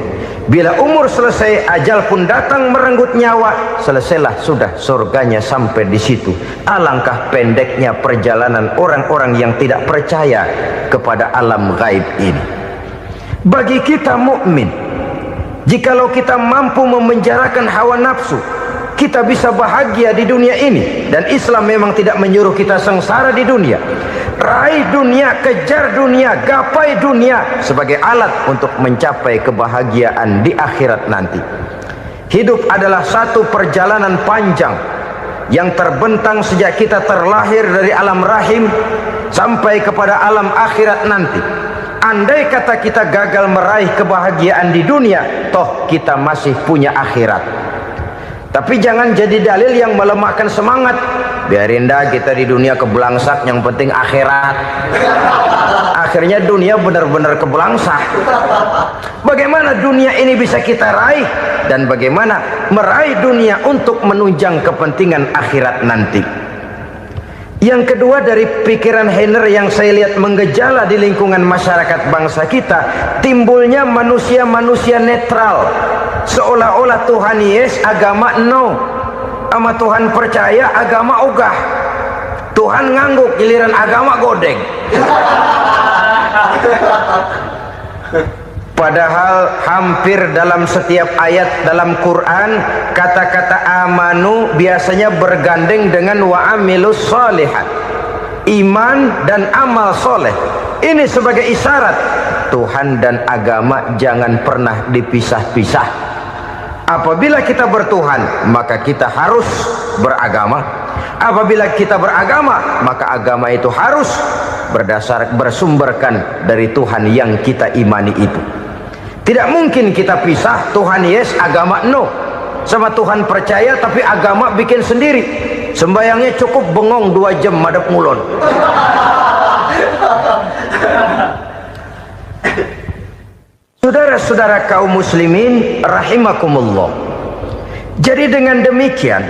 Bila umur selesai, ajal pun datang merenggut nyawa, selesailah sudah surganya sampai di situ. Alangkah pendeknya perjalanan orang-orang yang tidak percaya kepada alam gaib ini. Bagi kita mukmin, jikalau kita mampu memenjarakan hawa nafsu, kita bisa bahagia di dunia ini. Dan Islam memang tidak menyuruh kita sengsara di dunia. Raih dunia, kejar dunia, gapai dunia sebagai alat untuk mencapai kebahagiaan di akhirat nanti. Hidup adalah satu perjalanan panjang yang terbentang sejak kita terlahir dari alam rahim sampai kepada alam akhirat nanti. Andai kata kita gagal meraih kebahagiaan di dunia, toh kita masih punya akhirat. Tapi jangan jadi dalil yang melemahkan semangat. Biarin dah kita di dunia kebelangsak, yang penting akhirat. Akhirnya dunia benar-benar kebelangsak. Bagaimana dunia ini bisa kita raih, dan bagaimana meraih dunia untuk menunjang kepentingan akhirat nanti. Yang kedua, dari pikiran Heiner yang saya lihat menggejala di lingkungan masyarakat bangsa kita, timbulnya manusia-manusia netral, seolah-olah Tuhan yes, agama no, sama Tuhan percaya, agama ogah. Tuhan ngangguk, giliran agama godeng. Padahal hampir dalam setiap ayat dalam Quran, kata-kata amanu biasanya bergandeng dengan wa amilus sholihat, iman dan amal soleh. Ini sebagai isyarat Tuhan dan agama jangan pernah dipisah-pisah. Apabila kita bertuhan, maka kita harus beragama. Apabila kita beragama, maka agama itu harus bersumberkan dari Tuhan yang kita imani itu. Tidak mungkin kita pisah, Tuhan yes, agama no. Sama Tuhan percaya tapi agama bikin sendiri. Sembayangnya cukup bengong 2 jam madep ngulon. Saudara-saudara kaum muslimin rahimakumullah. Jadi dengan demikian,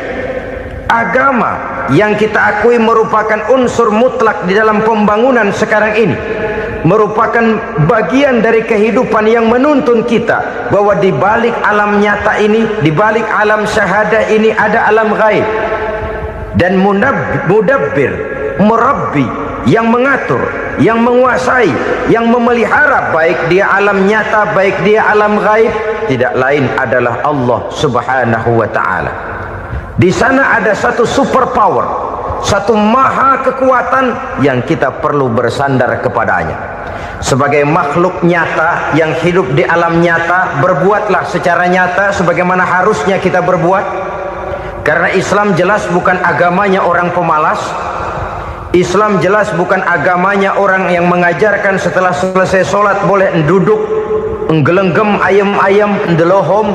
agama yang kita akui merupakan unsur mutlak di dalam pembangunan sekarang ini, merupakan bagian dari kehidupan yang menuntun kita bahwa di balik alam nyata ini, di balik alam syahadah ini ada alam gaib. Dan mudabbir, murabbi, yang mengatur, yang menguasai, yang memelihara baik dia alam nyata, baik dia alam gaib, tidak lain adalah Allah Subhanahu wa ta'ala. Di sana ada satu super power, satu maha kekuatan yang kita perlu bersandar kepadanya. Sebagai makhluk nyata yang hidup di alam nyata, berbuatlah secara nyata sebagaimana harusnya kita berbuat. Karena Islam jelas bukan agamanya orang pemalas. Islam jelas bukan agamanya orang yang mengajarkan setelah selesai sholat boleh duduk, nggelenggem ayam-ayam, ndelohom,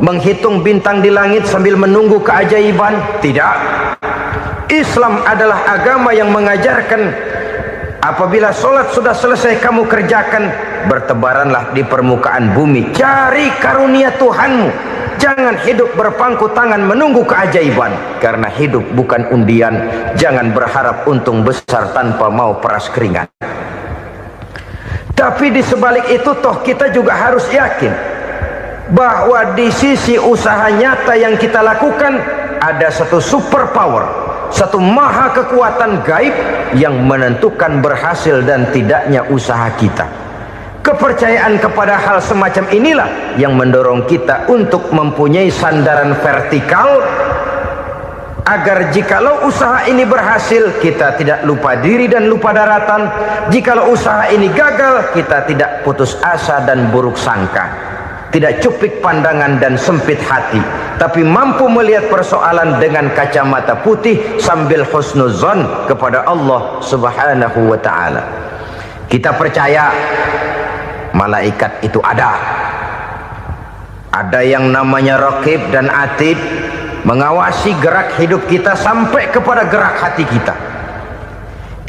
menghitung bintang di langit sambil menunggu keajaiban. Tidak. Islam adalah agama yang mengajarkan apabila sholat sudah selesai kamu kerjakan, bertebaranlah di permukaan bumi, cari karunia Tuhanmu. Jangan hidup berpangku tangan menunggu keajaiban, karena hidup bukan undian. Jangan berharap untung besar tanpa mau peras keringat. Tapi di sebalik itu toh kita juga harus yakin bahwa di sisi usaha nyata yang kita lakukan ada satu super power, satu maha kekuatan gaib yang menentukan berhasil dan tidaknya usaha kita. Kepercayaan kepada hal semacam inilah yang mendorong kita untuk mempunyai sandaran vertikal, agar jikalau usaha ini berhasil, kita tidak lupa diri dan lupa daratan. Jikalau usaha ini gagal, kita tidak putus asa dan buruk sangka, tidak cupik pandangan dan sempit hati, tapi mampu melihat persoalan dengan kacamata putih sambil husnuzon kepada Allah Subhanahu wa ta'ala. Kita percaya malaikat itu ada yang namanya raqib dan atid, mengawasi gerak hidup kita sampai kepada gerak hati kita.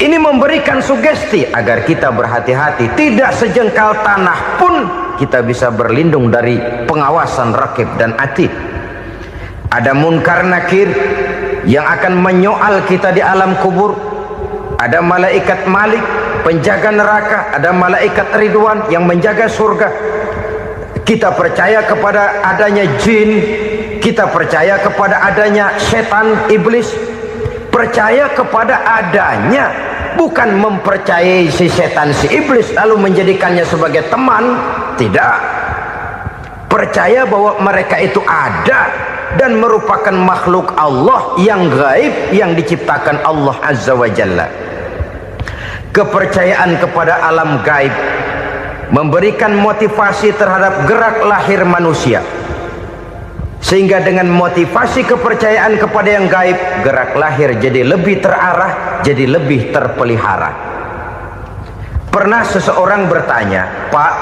Ini memberikan sugesti agar kita berhati-hati, tidak sejengkal tanah pun kita bisa berlindung dari pengawasan raqib dan atid. Ada munkar nakir yang akan menyoal kita di alam kubur. Ada malaikat Malik, penjaga neraka. Ada malaikat Ridwan yang menjaga surga. Kita percaya kepada adanya jin, kita percaya kepada adanya setan, iblis. Percaya kepada adanya, bukan mempercayai si setan, si iblis lalu menjadikannya sebagai teman. Tidak. Percaya bahwa mereka itu ada dan merupakan makhluk Allah yang gaib, yang diciptakan Allah Azza wa Jalla. Kepercayaan kepada alam gaib memberikan motivasi terhadap gerak lahir manusia, sehingga dengan motivasi kepercayaan kepada yang gaib, gerak lahir jadi lebih terarah, jadi lebih terpelihara. Pernah seseorang bertanya, "Pak,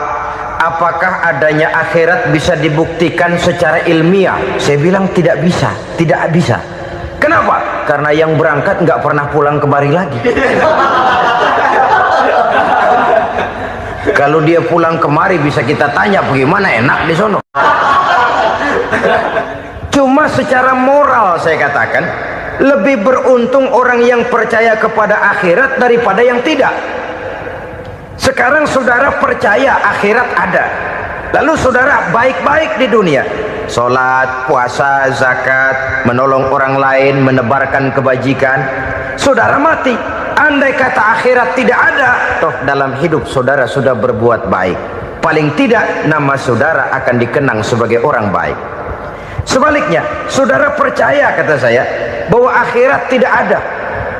apakah adanya akhirat bisa dibuktikan secara ilmiah?" Saya bilang tidak bisa, tidak bisa. Kenapa? Karena yang berangkat nggak pernah pulang kemari lagi. Kalau dia pulang kemari bisa kita tanya bagaimana enak di sono. Cuma secara moral saya katakan, lebih beruntung orang yang percaya kepada akhirat daripada yang tidak. Sekarang saudara percaya akhirat ada, lalu saudara baik-baik di dunia, sholat, puasa, zakat, menolong orang lain, menebarkan kebajikan. Saudara mati, andai kata akhirat tidak ada, toh dalam hidup saudara sudah berbuat baik, paling tidak nama saudara akan dikenang sebagai orang baik. Sebaliknya, saudara percaya, kata saya, bahwa akhirat tidak ada,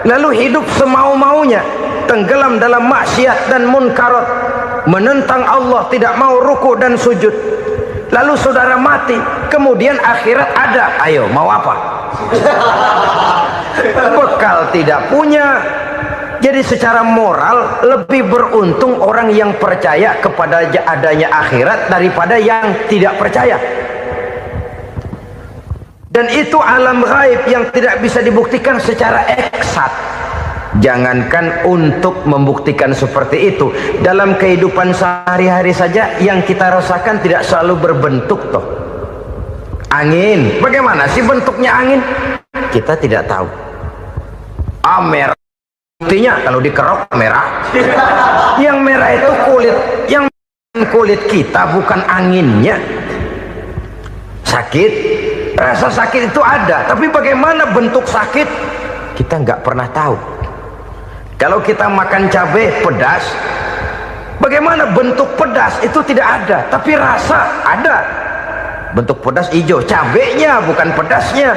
lalu hidup semau-maunya, tenggelam dalam maksiat dan munkarat, menentang Allah, tidak mau ruku dan sujud, lalu saudara mati, kemudian akhirat ada, ayo mau apa? Bekal tidak punya. Jadi secara moral lebih beruntung orang yang percaya kepada adanya akhirat daripada yang tidak percaya. Dan itu alam gaib yang tidak bisa dibuktikan secara eksat. Jangankan untuk membuktikan seperti itu, dalam kehidupan sehari-hari saja yang kita rasakan tidak selalu berbentuk toh. Angin, bagaimana sih bentuknya angin? Kita tidak tahu. Merah, buktinya kalau dikerok merah. Yang merah itu kulit, yang kulit kita bukan anginnya. Sakit, rasa sakit itu ada, tapi bagaimana bentuk sakit kita nggak pernah tahu. Kalau kita makan cabai pedas, bagaimana bentuk pedas itu tidak ada, tapi rasa ada. Bentuk pedas hijau, cabainya bukan pedasnya.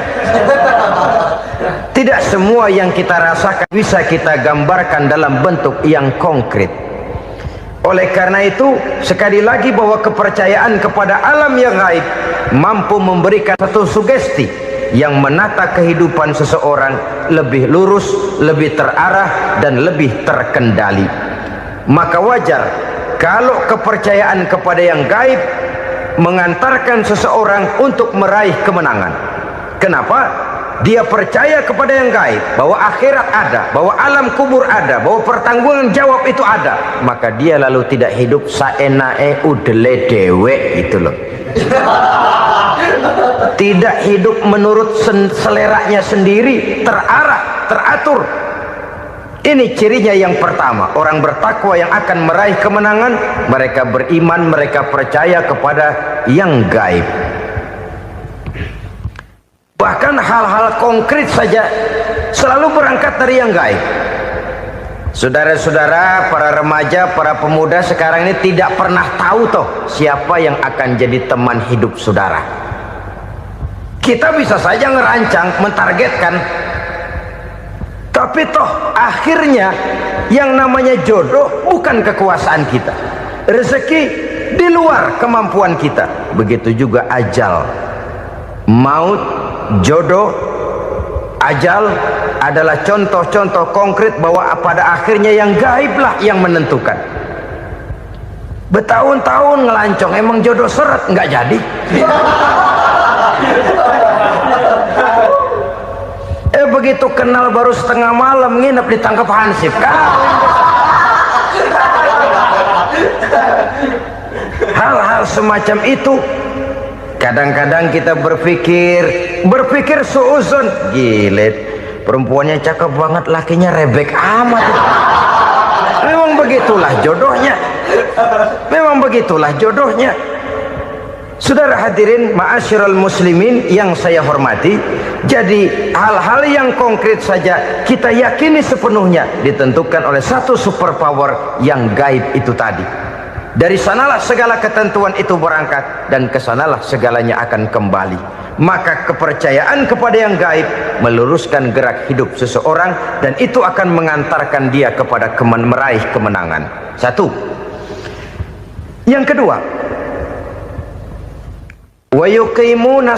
Tidak semua yang kita rasakan bisa kita gambarkan dalam bentuk yang konkret. Oleh karena itu, sekali lagi bahwa kepercayaan kepada alam yang gaib mampu memberikan satu sugesti yang menata kehidupan seseorang lebih lurus, lebih terarah, dan lebih terkendali. Maka wajar kalau kepercayaan kepada yang gaib mengantarkan seseorang untuk meraih kemenangan. Kenapa? Dia percaya kepada yang gaib, bahwa akhirat ada, bahwa alam kubur ada, bahwa pertanggungan jawab itu ada. Maka dia lalu tidak hidup saenae udele dewe, itu loh. Tidak hidup menurut seleranya sendiri, terarah, teratur. Ini cirinya yang pertama, orang bertakwa yang akan meraih kemenangan, mereka beriman, mereka percaya kepada yang gaib. Bahkan hal-hal konkret saja selalu berangkat dari yang gaib. Saudara-saudara, para remaja, para pemuda sekarang ini tidak pernah tahu toh siapa yang akan jadi teman hidup saudara. Kita bisa saja ngerancang, mentargetkan, tapi toh akhirnya yang namanya jodoh bukan kekuasaan kita, rezeki di luar kemampuan kita. Begitu juga ajal, maut, jodoh, ajal adalah contoh-contoh konkret bahwa pada akhirnya yang gaiblah yang menentukan. Bertahun-tahun ngelancong, emang jodoh seret, nggak jadi. Begitu kenal baru setengah malam nginep ditangkap hansip kan. Hal-hal semacam itu kadang-kadang kita berpikir suuzon, gilet, perempuannya cakep banget, lakinya rebek amat. Memang begitulah jodohnya. Memang begitulah jodohnya. Saudara hadirin ma'asyiral muslimin yang saya hormati, jadi hal-hal yang konkret saja kita yakini sepenuhnya ditentukan oleh satu superpower yang gaib itu tadi. Dari sanalah segala ketentuan itu berangkat dan kesanalah segalanya akan kembali. Maka kepercayaan kepada yang gaib meluruskan gerak hidup seseorang dan itu akan mengantarkan dia kepada meraih kemenangan. Satu. Yang kedua, wa yuqimuna